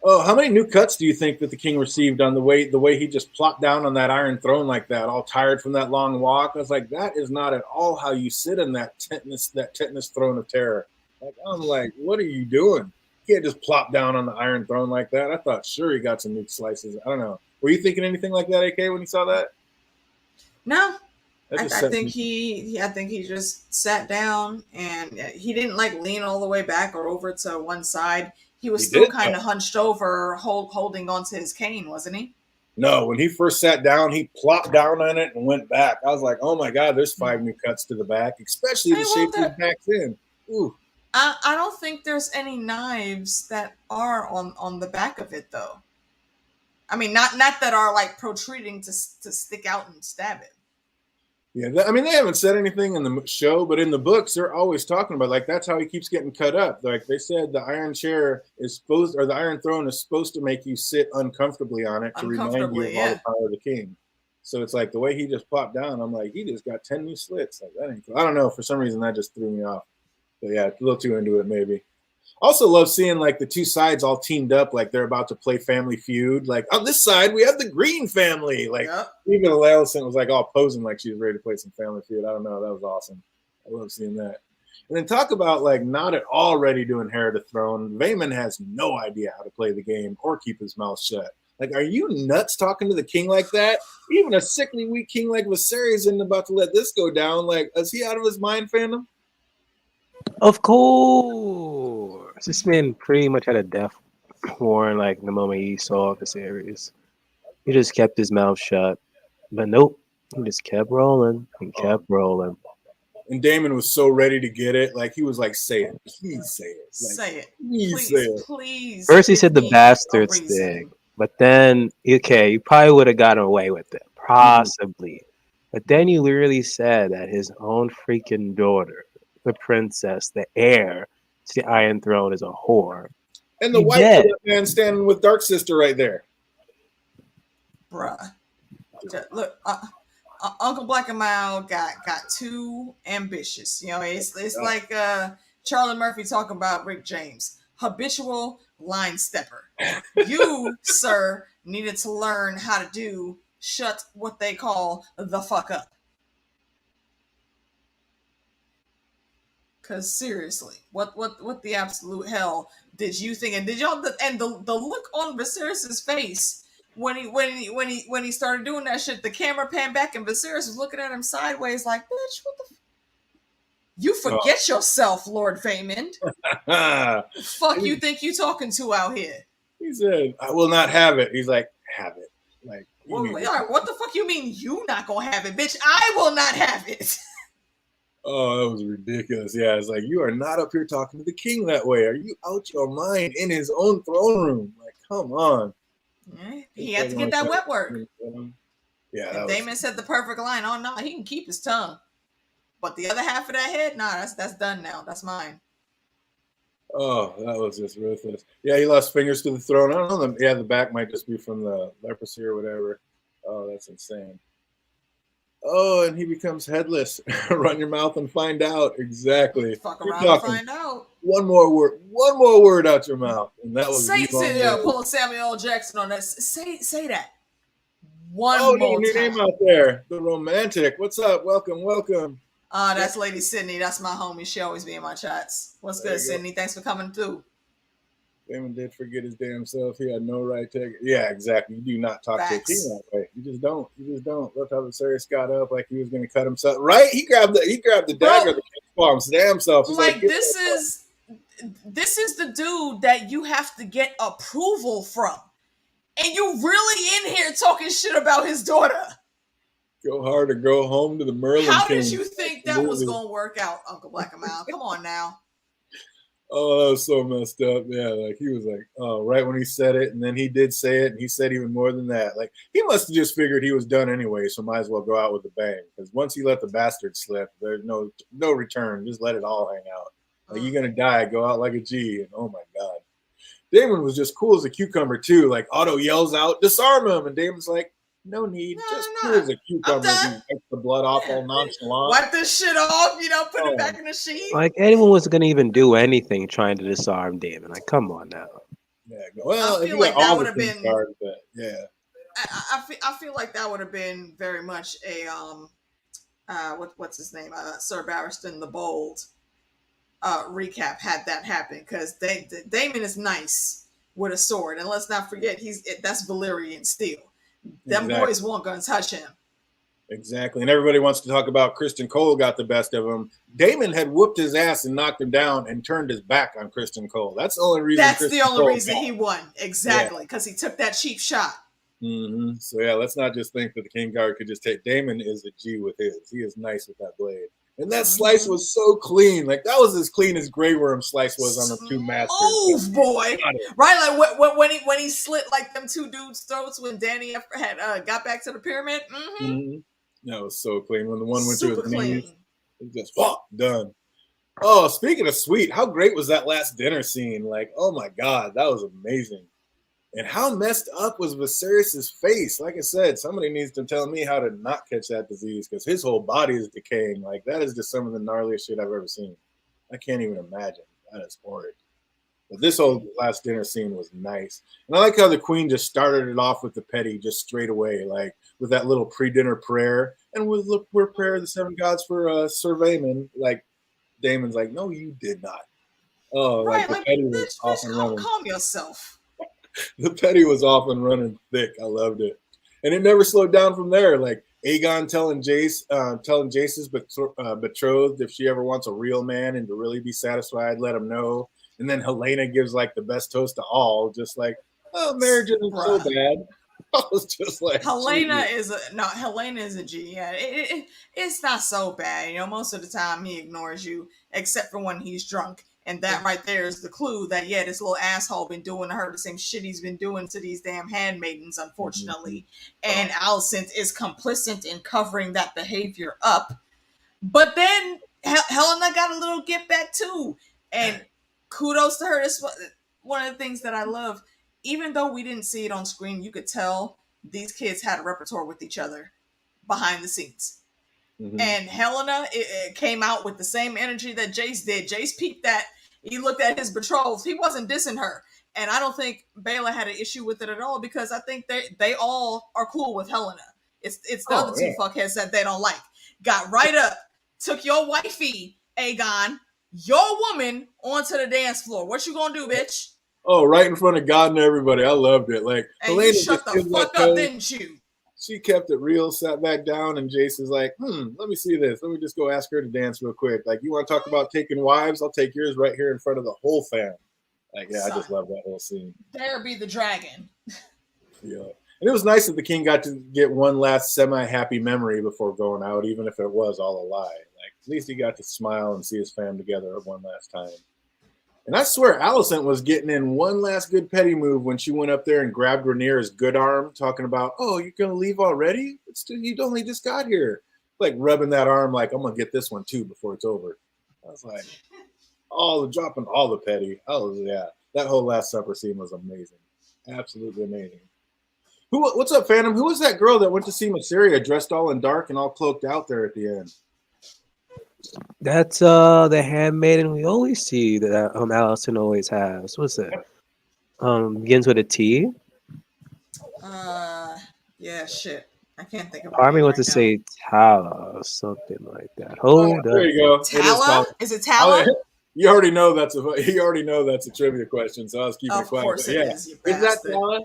Oh, how many new cuts do you think that the king received on the way he just plopped down on that iron throne like that, all tired from that long walk? I was like, that is not at all how you sit in that tetanus throne of terror. Like I'm like, what are you doing? You can't just plop down on the iron throne like that. I thought sure he got some meat slices. I don't know. Were you thinking anything like that, AK, when you saw that? No. That I think he just sat down and he didn't like lean all the way back or over to one side. He was still kind of hunched over, holding onto his cane, wasn't he? No, when he first sat down, he plopped down on it and went back. I was like, oh my God, there's 5 new cuts to the back, especially the shape his back's in. Ooh. I don't think there's any knives that are on the back of it, though. I mean, not that are like protruding to stick out and stab it. Yeah, I mean, they haven't said anything in the show, but in the books, they're always talking about like that's how he keeps getting cut up. Like they said, the iron chair is supposed, or the iron throne is supposed to make you sit uncomfortably on it to remind you of all the power of the king. So it's like the way he just popped down. I'm like, he just got 10 new slits. Like that ain't cool. I don't know. For some reason, that just threw me off. But yeah, a little too into it, maybe. Also love seeing like the two sides all teamed up, like they're about to play Family Feud. Like on this side, we have the Green family. Like Yep. even Alicent was like all posing like she was ready to play some Family Feud. I don't know, that was awesome. I love seeing that. And then talk about like not at all ready to inherit a throne. Vaemon has no idea how to play the game or keep his mouth shut. Like, are you nuts talking to the king like that? Even a sickly weak king like Viserys isn't about to let this go down. Like, is he out of his mind, fandom? Of course. This man pretty much had a death warrant like the moment he saw the series. He just kept his mouth shut. But nope. He just kept rolling and kept rolling. And Daemon was so ready to get it. Like, he was like, say it. Please say it. Like, Say it. Please say it. Please. First he give said the me a bastards reason. thing. But then, okay, you probably would have gotten away with it. Possibly. But then you literally said that his own freaking daughter, the princess, the heir to the Iron Throne, is a whore. And the He wife dead. of that man standing with Dark Sister right there. Bruh. Look, Uncle Black and Mild got too ambitious. You know, it's like Charlie Murphy talking about Rick James, habitual line stepper. You, sir, needed to learn how to do shut what they call the fuck up. Cause seriously, what the absolute hell did you think? And did y'all and the look on Viserys's face when he started doing that shit, the camera panned back and Viserys was looking at him sideways like, bitch, what the you forget yourself, Lord Vaemond. Fuck you think you talking to out here? He said, I will not have it. He's like, have it. Like, what the fuck you mean you not gonna have it, bitch? I will not have it. Oh, that was ridiculous. Yeah, it's like, you are not up here talking to the king that way. Are you out your mind in his own throne room? Like, come on. Yeah, he had to get that wet work. Yeah. And Daemon said the perfect line. Oh no, he can keep his tongue. But the other half of that head, nah, that's done now. That's mine. Oh, that was just ruthless. Yeah, he lost fingers to the throne. I don't know. Yeah, the back might just be from the leprosy or whatever. Oh, that's insane. Oh, and he becomes headless. Run your mouth and find out. Exactly. Fuck around and find out. One more word out your mouth, and that was pulling Samuel L. Jackson on that. Say that. One more new time. Name out there. The romantic. What's up? Welcome. That's Lady Sydney. That's my homie. She always be in my chats. What's good, Sydney? Thanks for coming through. Damon did forget his damn self. He had no right to. Yeah, exactly. You do not talk to a king that way. You just don't. Look how Viserys got up like he was going to cut himself. Right? He grabbed the dagger, the palm, stabbed himself. He's like this is the dude that you have to get approval from, and you really in here talking shit about his daughter. Go hard or go home to the Merlin How King. did you think that was going to work out, Uncle Black and Mild? Come on now. Oh, that was so messed up. Yeah, like he was like, oh, right when he said it, and then he did say it, and he said even more than that. Like he must have just figured he was done anyway, so might as well go out with a bang. Because once he let the bastard slip, there's no return. Just let it all hang out. Like you're gonna die, go out like a G, and oh my god. Daemon was just cool as a cucumber too. Like Otto yells out, disarm him, and Daemon's like, no need, just cool as a cucumber. He wipes the blood off all nonchalant. Wipe this shit off, put it back in the sheet. Like anyone was gonna even do anything trying to disarm Daemon. Like, come on now. Yeah, well, I feel like that would have been. Yeah. I feel like that would have been very much a what's his name? Sir Barristan the Bold recap had that happen, because Daemon is nice with a sword, and let's not forget that's Valyrian steel. Them boys weren't gonna touch him. Exactly, and everybody wants to talk about Kristen Cole got the best of him. Daemon had whooped his ass and knocked him down and turned his back on Kristen Cole. That's the only reason. That's the only reason he won. Exactly, because he took that cheap shot. Mm-hmm. So yeah, let's not just think that the King Guard could just take. Daemon is a G with his. He is nice with that blade. And that slice was so clean. Like that was as clean as Grey Worm slice was on the two masters. Oh boy. Right, like when he slit like them two dudes' throats when Danny had got back to the pyramid. Mm-hmm. That was so clean. When the one went to his knees, it just done. Oh, speaking of sweet, how great was that last dinner scene? Like, oh my God, that was amazing. And how messed up was Viserys' face? Like I said, somebody needs to tell me how to not catch that disease, because his whole body is decaying. Like, that is just some of the gnarliest shit I've ever seen. I can't even imagine. That is horrid. But this whole last dinner scene was nice. And I like how the queen just started it off with the petty just straight away, like with that little pre-dinner prayer. And with look, we're prayer of the seven gods for Sir Vaemon. Like Damon's like, no, you did not. Oh, like Right, the like petty was off bitch, and calm, running. calm yourself. The petty was off and running thick. I loved it, and it never slowed down from there. Like Aegon telling Jace's betrothed if she ever wants a real man and to really be satisfied, let him know. And then Helena gives like the best toast to all, just like, "Oh, marriage isn't so Bruh. bad." I was just like, Helena "Gee." is a no. Helena is a G. Yeah, it's not so bad. You know, most of the time he ignores you, except for when he's drunk, and that right there is the clue that yeah, this little asshole been doing to her the same shit he's been doing to these damn handmaidens, unfortunately. And Alicent is complicit in covering that behavior up. But then Helena got a little get back too, and kudos to her. This one of the things that I love. Even though we didn't see it on screen, you could tell these kids had a repertoire with each other behind the scenes. And Helena it came out with the same energy that Jace did. Jace peeped that. He looked at his betrothed. He wasn't dissing her. And I don't think Bela had an issue with it at all because I think they all are cool with Helena. It's the other two fuckheads that they don't like. Got right up, took your wifey, Aegon, your woman, onto the dance floor. What you gonna do, bitch? Oh, right in front of God and everybody. I loved it. Like And Helena you just shut the gives that fuck up, toast. didn't you? She kept it real, sat back down, and Jason's like, let me see this. Let me just go ask her to dance real quick. Like, you want to talk about taking wives? I'll take yours right here in front of the whole fam. Like, yeah, I just love that whole scene. There be the dragon. Yeah. And it was nice that the king got to get one last semi-happy memory before going out, even if it was all a lie. Like, at least he got to smile and see his fam together one last time. And I swear Alicent was getting in one last good petty move when she went up there and grabbed Rhaenyra's good arm, talking about, oh, you're going to leave already? You only just got here. Like rubbing that arm like, I'm going to get this one too before it's over. I was like, dropping all the petty. Oh, yeah. That whole Last Supper scene was amazing. Absolutely amazing. What's up, Phantom? Who was that girl that went to see Mysaria dressed all in dark and all cloaked out there at the end? That's the handmaiden we always see that Allison always has. What's it? Begins with a T. Yeah, shit. I can't think of her Part of me name wants right to now. say Tala or something like that. Oh, Hold there up. you go. Tala? Is it Oh, Tala? yeah. You already know that's a trivia question, so I was keeping it quiet. Of course it is, you Is that bastard. Tala?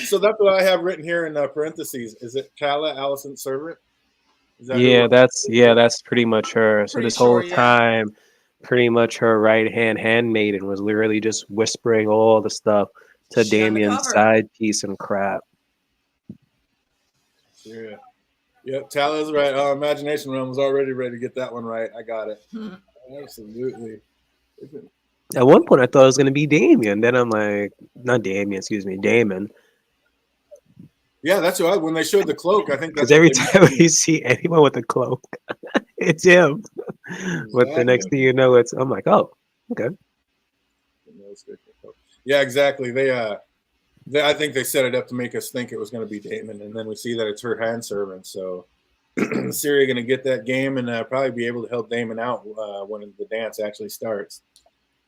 So that's what I have written here in parentheses. Is it Tala, Alicent's servant? Is that Yeah, who? that's pretty much her. So Pretty this sure, whole yeah. time, pretty much her right hand handmaiden was literally just whispering all the stuff to She Damien's undercover. side piece and crap. Yeah. Yep, Tala's right. Imagination Realm was already ready to get that one right. I got it. Absolutely. At one point, I thought it was gonna be Damien. Then I'm like, not Damien, excuse me, Damon. Yeah, that's who when they showed the cloak, I think Because that's what every they time we see anyone with a cloak, it's him. But the next thing you know, I'm like, oh, okay. Yeah, exactly. I think they set it up to make us think it was going to be Damon, and then we see that it's her handservant. So Syria going to get that game and probably be able to help Damon out when the dance actually starts.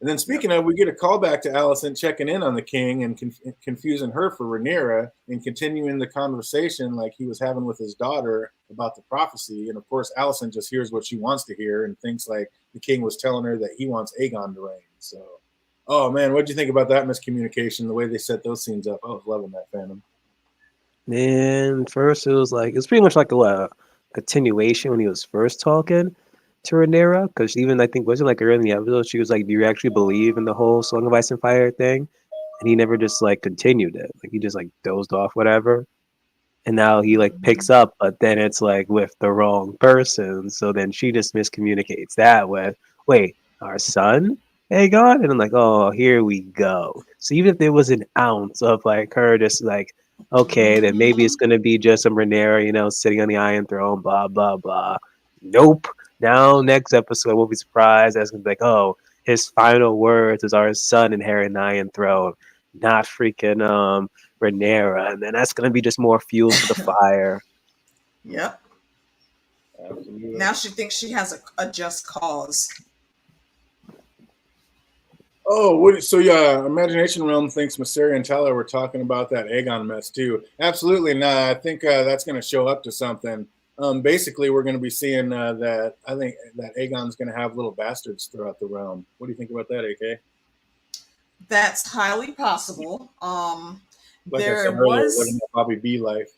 And then speaking of, we get a callback to Alicent checking in on the king and confusing her for Rhaenyra and continuing the conversation like he was having with his daughter about the prophecy. And of course, Alicent just hears what she wants to hear and thinks like the king was telling her that he wants Aegon to reign. So, oh man, what do you think about that miscommunication? The way they set those scenes up, I was loving that, Phantom. Man, first it was pretty much like a continuation when he was first talking to Rhaenyra, because even I think wasn't like early in the episode, she was like, "Do you actually believe in the whole Song of Ice and Fire thing?" And he never just like continued it, like he just like dozed off, whatever. And now he like picks up, but then it's like with the wrong person. So then she just miscommunicates that with, "Wait, our son, Aegon?" And I'm like, "Oh, here we go." So even if there was an ounce of like her just like, okay, then maybe it's gonna be just some Rhaenyra, sitting on the Iron Throne, blah blah blah. Nope. Now next episode we'll be surprised as like, oh, his final words is our son inheriting the Iron Throne, not freaking Rhaenyra, and then that's gonna be just more fuel to the fire. Yep. Absolutely. Now she thinks she has a just cause. Oh, so yeah, Imagination Realm thinks Maseri and Tyler were talking about that Aegon mess too. Absolutely not. I think that's going to show up to something. Basically, we're going to be seeing that. I think that Aegon's going to have little bastards throughout the realm. What do you think about that, AK? That's highly possible. Like I said There earlier, living was that Bobby B life.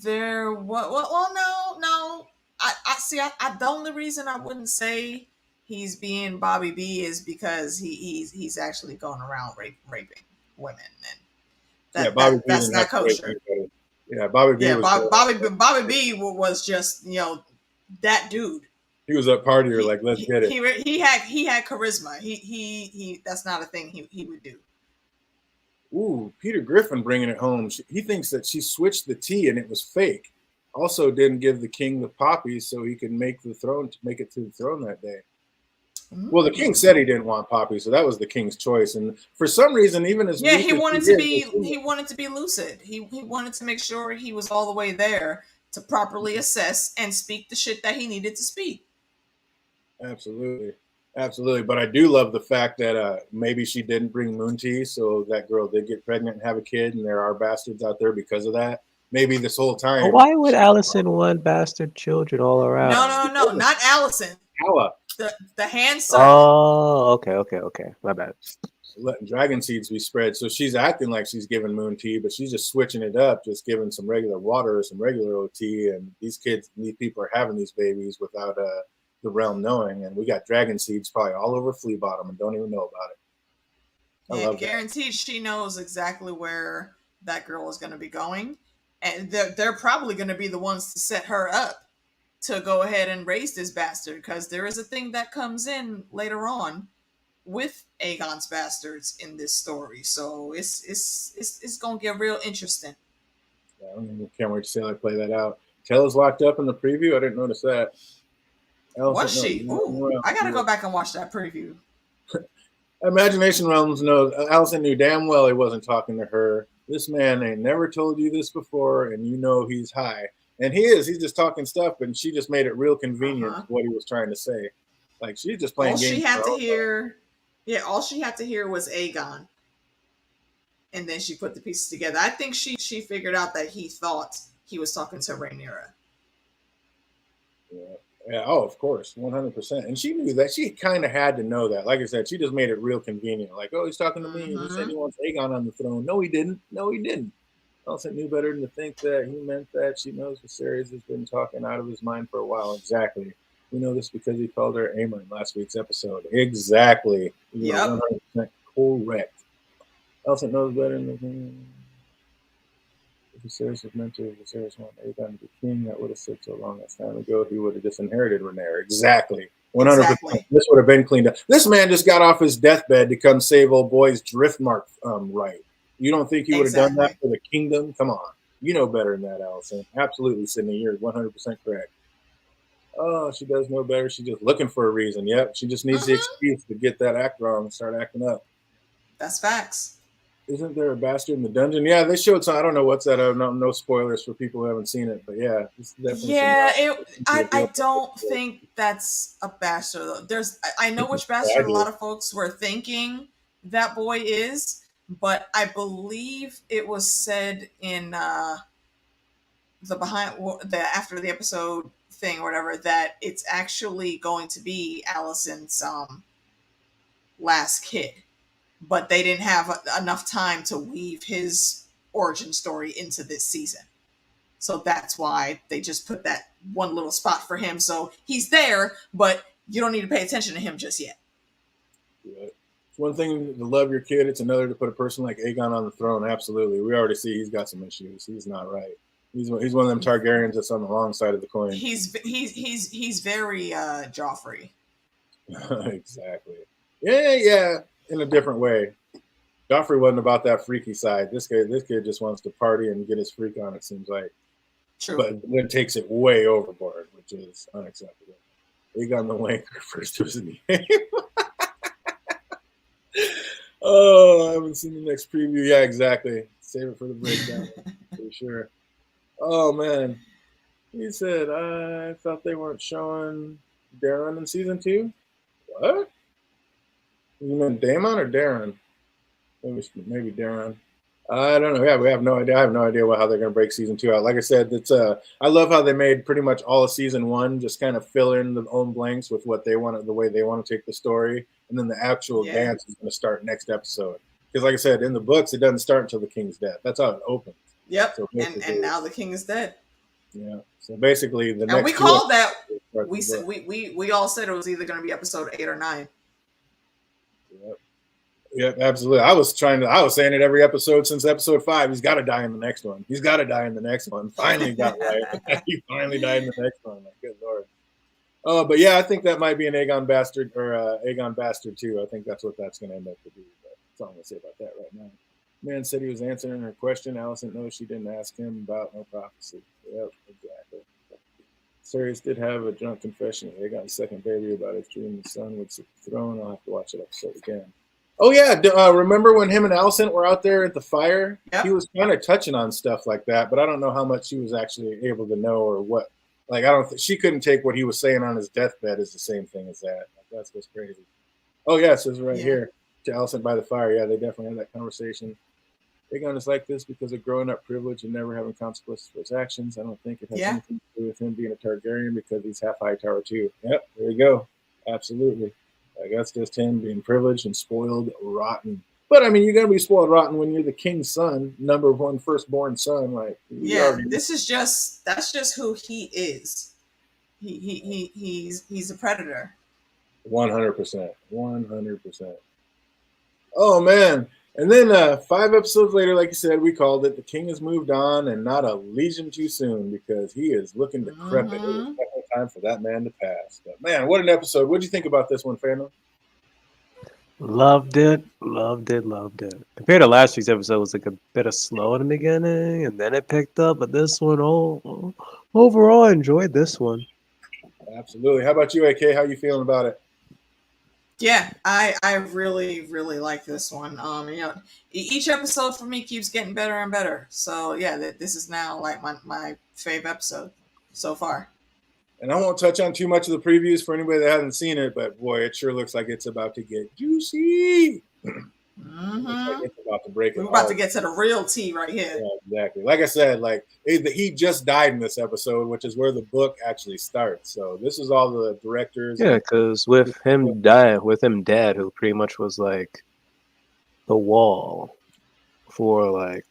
there what well no. I see the only reason I wouldn't say he's being Bobby B is because he's actually going around raping women, and Yeah, Bobby B that's didn't have not to rape kosher. anybody. Yeah, Bobby B Yeah, was Bobby B was just that dude. he was a partier. He Like, let's he get it. he had charisma. He that's not a thing he would do. Ooh, Peter Griffin bringing it home. He thinks that she switched the tea and it was fake. Also, didn't give the king the poppies so he could make the throne to make it to the throne that day. Well, the king said he didn't want poppies, so that was the king's choice. And for some reason, even as Yeah, weak as he wanted to be lucid. He wanted to make sure he was all the way there to properly assess and speak the shit that he needed to speak. absolutely, absolutely. But I do love the fact that maybe she didn't bring moon tea, so that girl did get pregnant and have a kid, and there are bastards out there because of that. Maybe this whole But time, why would Allison want bastard children all around? No, not Allison. Hala The hand servant. Oh, okay. My bad. letting dragon seeds be spread. So she's acting like she's giving moon tea, but she's just switching it up, just giving some regular water or some regular OT. And these people are having these babies without the realm knowing. And we got dragon seeds probably all over Flea Bottom and don't even know about it. I Yeah, love that. guaranteed she knows exactly where that girl is going to be going, and they're probably going to be the ones to set her up to go ahead and raise this bastard, because there is a thing that comes in later on with Aegon's bastards in this story. So it's gonna get real interesting. Yeah, I can't wait to see how they play that out. Tella's locked up in the preview. I didn't notice that. Was Allison, she? Ooh, I gotta go back and watch that preview. Imagination Realms knows. Allison knew damn well he wasn't talking to her. This man ain't never told you this before, and you know he's high. And he is. He's just talking stuff, and she just made it real convenient what he was trying to say. Like she's just playing All she games. had to hear, yeah, all she had to hear was Aegon, and then she put the pieces together. I think she figured out that he thought he was talking to Rhaenyra. Yeah. Yeah, oh, of course, 100%. And she knew that. She kind of had to know that. Like I said, she just made it real convenient. Like, oh, he's talking to me, and he said he wants Aegon on the throne. No, he didn't. No, he didn't. Allison knew better than to think that he meant that. She knows Viserys has been talking out of his mind for a while. Exactly. We know this because he called her Aemon in last week's episode. Exactly. You are 100% correct. Allison knows better than if Viserys was meant to. Viserys wanted Aegon to be king. That would have said so long as time ago. He would have disinherited Rhaenyra. Exactly. 100%. Exactly. This would have been cleaned up. This man just got off his deathbed to come save old boy's Driftmark right. You don't think he would have done that for the kingdom? Come on. You know better than that, Allison. Absolutely, Sydney. You're 100% correct. Oh, she does know better. She's just looking for a reason. Yep. She just needs the excuse to get that act wrong and start acting up. That's facts. Isn't there a bastard in the dungeon? Yeah, they showed some. I don't know what's that. No spoilers for people who haven't seen it, but yeah, I don't think that's a bastard. I know which bastard a lot of folks were thinking that boy is, but I believe it was said in the after the episode thing or whatever that it's actually going to be Allison's last kid. But they didn't have enough time to weave his origin story into this season. So that's why they just put that one little spot for him. So he's there, but you don't need to pay attention to him just yet. Yeah. It's one thing to love your kid. It's another to put a person like Aegon on the throne. Absolutely. We already see he's got some issues. He's not right. He's one of them Targaryens that's on the wrong side of the coin. He's very Joffrey. Exactly. Yeah. In a different way. Joffrey wasn't about that freaky side. This kid just wants to party and get his freak on, it seems like. True. But then takes it way overboard, which is unacceptable. Aegon the Wanker first to his name. Oh, I haven't seen the next preview. Yeah, exactly. Save it for the breakdown. For sure. Oh, man. He said, I thought they weren't showing Darren in season 2. What? You meant Damon or Darren? Maybe Darren. I don't know. Yeah, we have no idea. I have no idea how they're going to break season 2 out. Like I said, it's I love how they made pretty much all of season 1 just kind of fill in the own blanks with what they want, the way they want to take the story, and then the actual Yeah. dance is going to start next episode. Because, like I said, in the books, it doesn't start until the king's death. That's how it opens. Yep. So And now the king is dead. Yeah. So basically, the And next we called that. we said we all said it was either going to be episode 8 or 9. Yep. Yep, absolutely. I was saying it every episode since episode 5. He's got to die in the next one. He's got to die in the next one. Finally got right. He finally died in the next one. Like, good lord. But yeah, I think that might be an Aegon bastard or Aegon bastard too. I think that's what that's going to end up to be. But that's all I'm going to say about that right now. Man said he was answering her question. Alicent knows she didn't ask him about no prophecy. Yep, exactly. Sirius did have a drunk confession. Aegon's second baby about his dream the son would sit the throne. I'll have to watch that episode again. Oh yeah, remember when him and Alicent were out there at the fire? Yep. He was kind of touching on stuff like that, but I don't know how much she was actually able to know or what. Like I don't. She couldn't take what he was saying on his deathbed as the same thing as that. Like, that's what's crazy. Oh yeah, it says right here to Alicent by the fire. Yeah, they definitely had that conversation. Aegon is like this because of growing up privileged and never having consequences for his actions. I don't think it has anything to do with him being a Targaryen because he's half Hightower too. Yep, there you go. Absolutely. Like that's just him being privileged and spoiled rotten. But I mean, you're gonna be spoiled rotten when you're the king's son, number one firstborn son. Like that's just who he is. He's a predator. 100%. 100%. Oh man. And then 5 episodes later, like you said, we called it. The king has moved on and not a legion too soon because he is looking decrepit. It is definitely time for that man to pass. But man, what an episode. What did you think about this one, Fandom? Loved it. Compared to last week's episode, it was like a bit of slow in the beginning, and then it picked up. But this one, overall, I enjoyed this one. Absolutely. How about you, AK? How you feeling about it? Yeah, I really like this one. Each episode for me keeps getting better and better. So yeah, this is now like my favorite episode so far. And I won't touch on too much of the previews for anybody that hasn't seen it, but boy, it sure looks like it's about to get juicy. Like it's about to break. We're about to get to the real tea right here. Yeah, exactly. Like I said, like he just died in this episode, which is where the book actually starts. So this is all the directors. Yeah, because with him dead, who pretty much was like the wall for like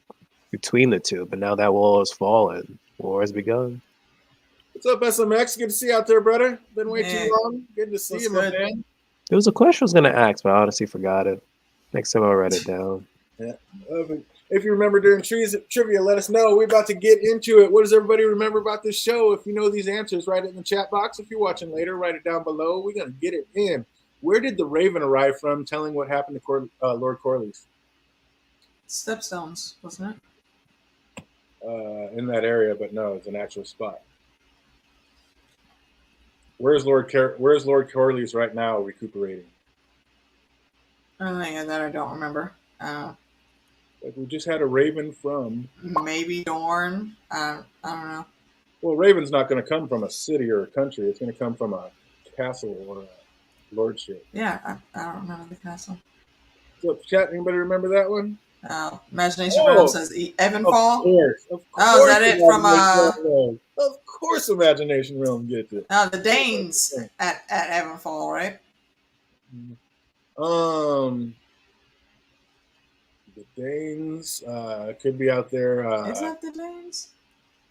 between the two, but now that wall has fallen. War has begun. What's up, SMX? Good to see you out there, brother. Been way too long. Good to see you, my man. There was a question I was going to ask, but I honestly forgot it. Next time I'll write it down. Yeah. If you remember during trivia, let us know. We're about to get into it. What does everybody remember about this show? If you know these answers, write it in the chat box. If you're watching later, write it down below. We're going to get it in. Where did the Raven arrive from telling what happened to Lord Corlys? Stepstones, wasn't it? In that area, but no, it's an actual spot. Where's Lord Corlys right now recuperating? That I don't remember. Like we just had a Raven from maybe Dorne. I don't know. Well, Raven's not going to come from a city or a country. It's going to come from a castle or a lordship. Yeah, I don't remember the castle. So, chat, anybody remember that one? Imagination Realm says Evanfall. Of course. Is that it from Of course, Imagination Realm gets it. The Danes at Evanfall, right? The Danes could be out there. Is that the Danes?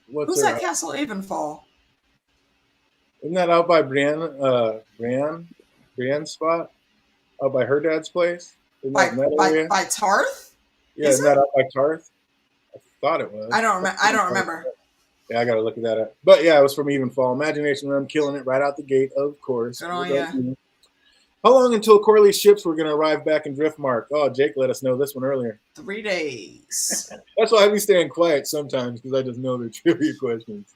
Who's that castle Evanfall? Isn't that out by Brienne's spot? Out by her dad's place? By Tarth? Yeah, isn't that out by Tarth? I thought it was. I don't remember. Yeah, I gotta look at that up. But yeah, it was from Evenfall. Imagination Realm killing it right out the gate, of course. Oh yeah. How long until Corley's ships were gonna arrive back in Driftmark? Oh, Jake let us know this one earlier. 3 days. That's why I be staying quiet sometimes, because I just know they're trivia questions.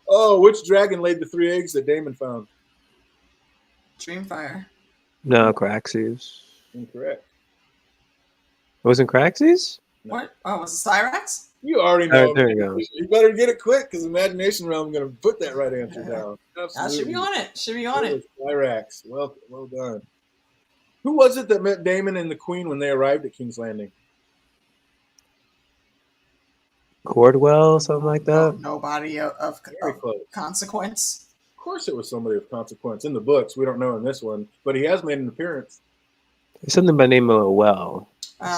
Oh, which dragon laid the 3 eggs that Daemon found? Dreamfire. No, Craxes. Incorrect. It wasn't Craxes? No. What? Oh, was it Cyrax? You already know. Right, there you go. You better get it quick, because Imagination Realm is going to put that right answer down. Absolutely. Should be on it. Cyrax. Well done. Who was it that met Damon and the Queen when they arrived at King's Landing? Cordwell, something like No, that. nobody of Very close. consequence. Of course, it was somebody of consequence in the books. We don't know in this one, but he has made an appearance. It's something by the name of Well. There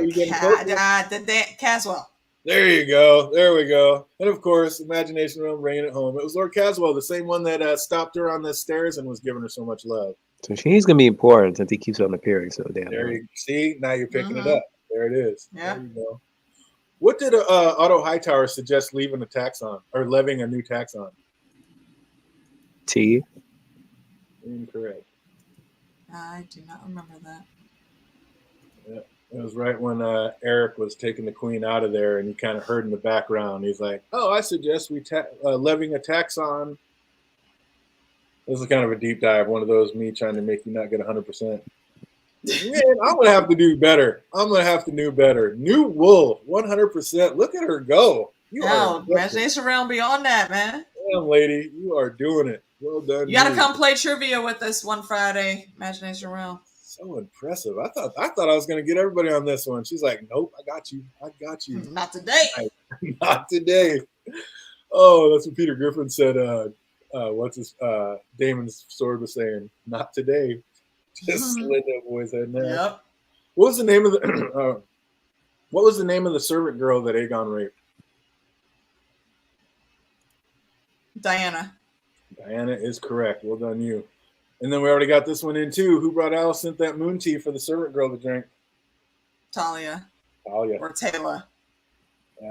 you go. You getting close? Caswell. There you go. There we go. And of course, Imagination Realm bringing it home. It was Lord Caswell, the same one that stopped her on the stairs and was giving her so much love. So she's gonna be important since he keeps on appearing so damn. There you see. Now you're picking it Mhm. up. There it is. Yeah. There you go. What did Otto Hightower suggest leaving a tax on or levying a new tax on? T. Incorrect. I do not remember that. Yeah. It was right when Eric was taking the queen out of there, and you kind of heard in the background. He's like, "Oh, I suggest we levying a tax on." This is kind of a deep dive. One of those me trying to make you not get 100%. Man, I'm gonna have to do better. I'm gonna have to do better. New Wolf, 100%. Look at her go. You are No, Imagination Realm beyond that, man. damn lady. You are doing it. Well done. You gotta come play trivia with us one Friday, Imagination Realm. So impressive. I thought I was gonna get everybody on this one. She's like, nope, I got you. I got you. Not today. Not today. Oh, that's what Peter Griffin said. What's his Damon's sword was saying? Not today. Just slid that boy's head now. Yep. What was the name of the what was the name of the servant girl that Aegon raped? Diana. Diana is correct. Well done, you. And then we already got this one in too. Who brought Alicent that moon tea for the servant girl to drink? Talia. Talia. Or Taylor.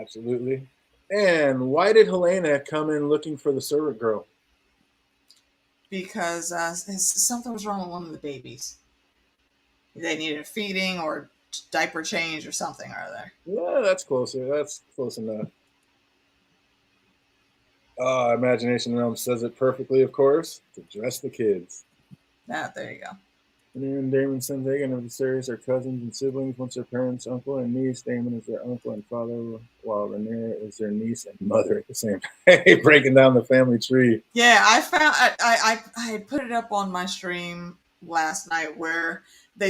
Absolutely. And why did Helena come in looking for the servant girl? Because something was wrong with one of the babies. They needed feeding or diaper change or something or other. Yeah, that's closer. That's close enough. Imagination Realm says it perfectly, of course. To dress the kids. There you go. And then Damon sends Aegon of the series are cousins and siblings. Once their parents, uncle and niece. Damon is their uncle and father, while Rhaenyra is their niece and mother at the same time. Breaking down the family tree. Yeah, I found I put it up on my stream last night where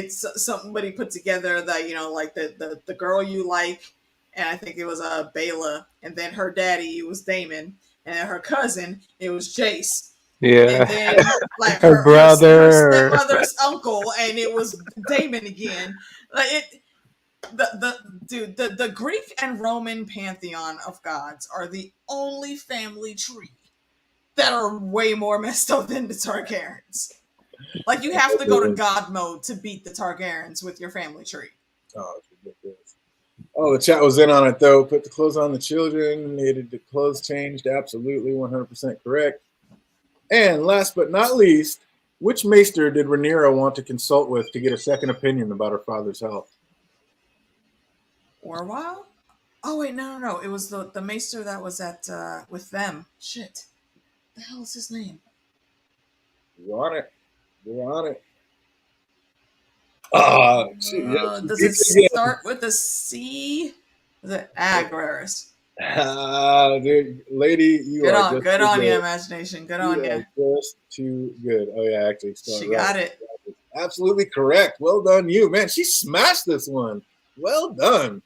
somebody put together that like the girl you like, and I think it was Bela, and then her daddy was Damon, and then her cousin it was Jace. Yeah. And then like her brother, her stepmother's uncle, and it was Damon again. Like the Greek and Roman pantheon of gods are the only family tree that are way more messed up than the Targaryens. Like you have to go to God mode to beat the Targaryens with your family tree. Oh, it's ridiculous. Oh, the chat was in on it though. Put the clothes on the children. Needed the clothes changed. Absolutely, 100% correct. And last but not least, which maester did Rhaenyra want to consult with to get a second opinion about her father's health? Orwell? Oh wait, no. It was the maester that was at with them. Shit. The hell is his name? You're on it. You're on it. Does it start with a C? Is it Agraris? Dude, lady, you good are on, good on your imagination. Good on you. Just too good. Oh yeah, actually, she got it. Absolutely correct. Well done, you man. She smashed this one. Well done.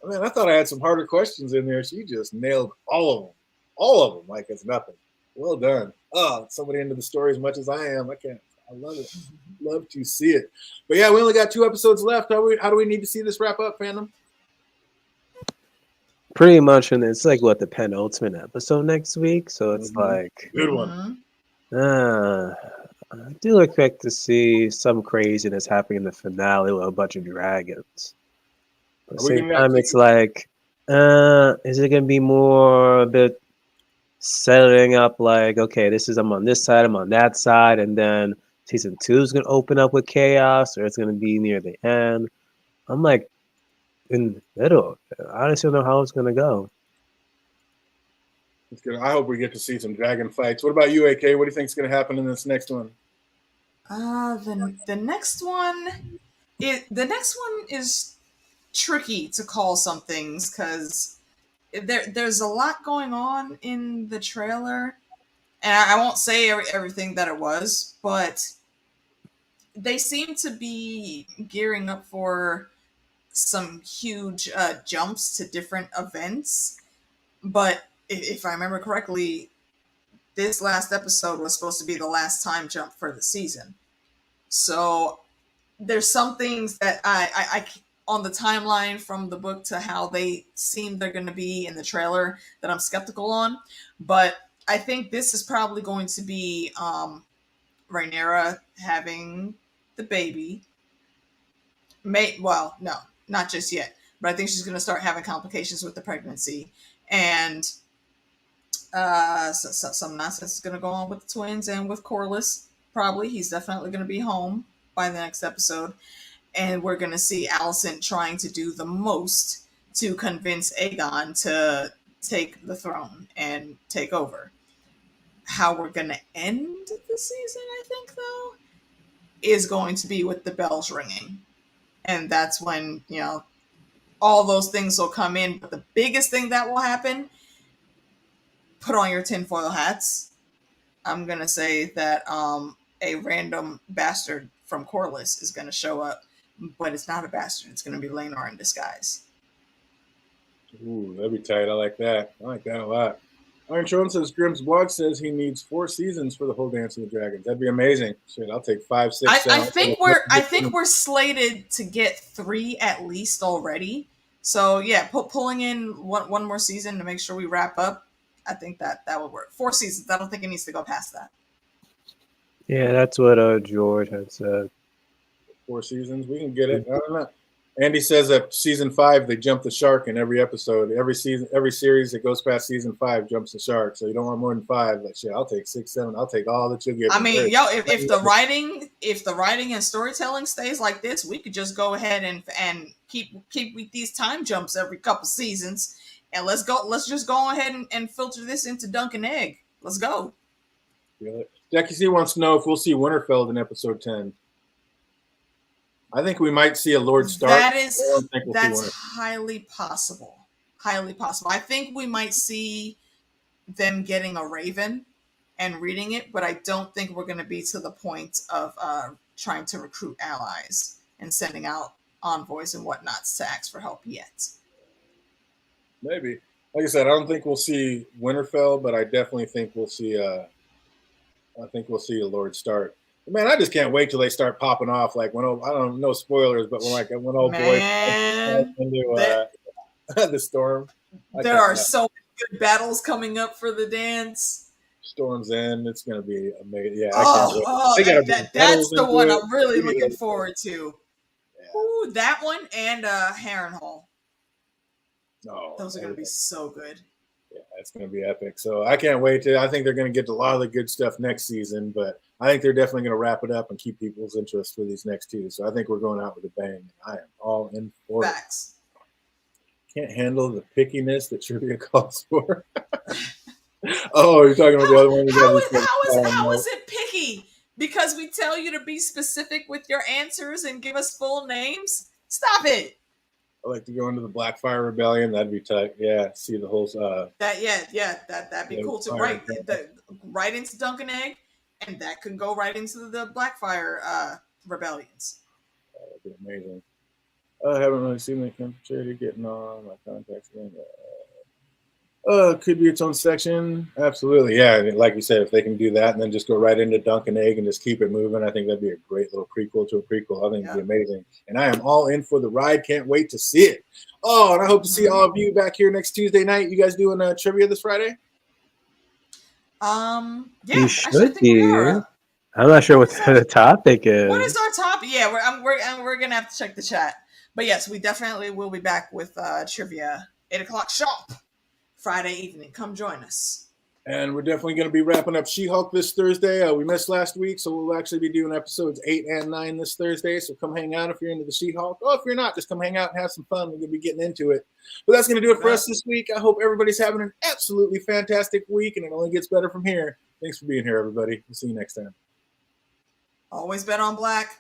I mean, I thought I had some harder questions in there. She just nailed all of them, like it's nothing. Well done. Oh, somebody into the story as much as I am. I love it. Love to see it. But yeah, we only got 2 episodes left. How do we need to see this wrap up, fandom? Pretty much, and it's like what the penultimate episode next week. So it's like good one. I do expect to see some craziness happening in the finale with a bunch of dragons. But at the same time, it's like, is it gonna be more a bit setting up like, okay, I'm on this side, I'm on that side, and then season 2 is gonna open up with chaos, or it's gonna be near the end? I'm like in the middle. I just don't know how it's gonna go. It's good. I hope we get to see some dragon fights. What about you, AK? What do you think is gonna happen in this next one? The next one is tricky to call some things because there's a lot going on in the trailer, and I won't say everything that it was, but they seem to be gearing up for some huge jumps to different events. But if I remember correctly, this last episode was supposed to be the last time jump for the season. So there's some things that I on the timeline from the book to how they seem they're going to be in the trailer that I'm skeptical on. But I think this is probably going to be Rhaenyra having the baby. Well, no, not just yet. But I think she's going to start having complications with the pregnancy. And some nonsense is going to go on with the twins and with Corlys. Probably. He's definitely going to be home by the next episode. And we're going to see Alicent trying to do the most to convince Aegon to take the throne and take over. How we're going to end the season, I think, though, is going to be with the bells ringing. And that's when, all those things will come in. But the biggest thing that will happen, put on your tinfoil hats. I'm going to say that a random bastard from Corlys is going to show up. But it's not a bastard. It's going to be Laenor in disguise. Ooh, that'd be tight. I like that. I like that a lot. Iron Throne says Grimm's blog says he needs 4 seasons for the whole Dance of the Dragons. That'd be amazing. Shit, I'll take 5, 6, 7. I think we're slated to get 3 at least already. So yeah, pulling in one more season to make sure we wrap up. I think that would work. 4 seasons. I don't think it needs to go past that. Yeah, that's what George had said. 4 seasons, we can get it. I don't know. Andy says that season 5 they jump the shark in every episode. Every season, every series that goes past season 5 jumps the shark. So you don't want more than 5. Like shit, I'll take 6, 7. I'll take all that you'll give. I mean, if the writing and storytelling stays like this, we could just go ahead and keep with these time jumps every couple seasons, and let's just go ahead and filter this into Dunk and Egg. Let's go. Jackie C wants to know if we'll see Winterfell in episode 10. I think we might see a Lord Stark. That's highly possible. Highly possible. I think we might see them getting a raven and reading it, but I don't think we're going to be to the point of trying to recruit allies and sending out envoys and whatnots to ask for help yet. Maybe. Like I said, I don't think we'll see Winterfell, but I definitely think we'll see a Lord Stark. Man, I just can't wait till they start popping off. Like I don't know spoilers, but when old boy into the storm. There are so many good battles coming up for the dance. Storm's End. It's gonna be amazing. Yeah, that's the one I'm really looking forward to. Yeah. Ooh, that one and Harrenhal. Oh, those are gonna be so good. Yeah, it's gonna be epic. So I can't wait I think they're gonna get a lot of the good stuff next season, but I think they're definitely going to wrap it up and keep people's interest for these next 2. So I think we're going out with a bang. I am all in for Facts. It. Can't handle the pickiness that trivia calls for. Oh, you're talking about the other one. How is it picky? Because we tell you to be specific with your answers and give us full names? Stop it. I like to go into the Blackfire Rebellion. That'd be tight. Yeah, see the whole. That'd be cool too. Right into Dunk and Egg. And that could go right into the Blackfire rebellions. That'd be amazing. I haven't really seen the charity getting on my contacts. Could be its own section. Absolutely, yeah. Like you said, if they can do that and then just go right into Dunk and Egg and just keep it moving, I think that'd be a great little prequel to a prequel. I think it'd be amazing. And I am all in for the ride. Can't wait to see it. Oh, and I hope to see all of you back here next Tuesday night. You guys doing trivia this Friday? You should be. I'm not sure what the topic is. What is our topic? Yeah, we're gonna have to check the chat. But yes, we definitely will be back with trivia 8:00 sharp Friday evening. Come join us. And we're definitely going to be wrapping up She-Hulk this Thursday. We missed last week, so we'll actually be doing episodes 8 and 9 this Thursday. So come hang out if you're into the She-Hulk. Oh, if you're not, just come hang out and have some fun. We're going to be getting into it. But that's going to do it for us this week. I hope everybody's having an absolutely fantastic week, and it only gets better from here. Thanks for being here, everybody. We'll see you next time. Always bet on black.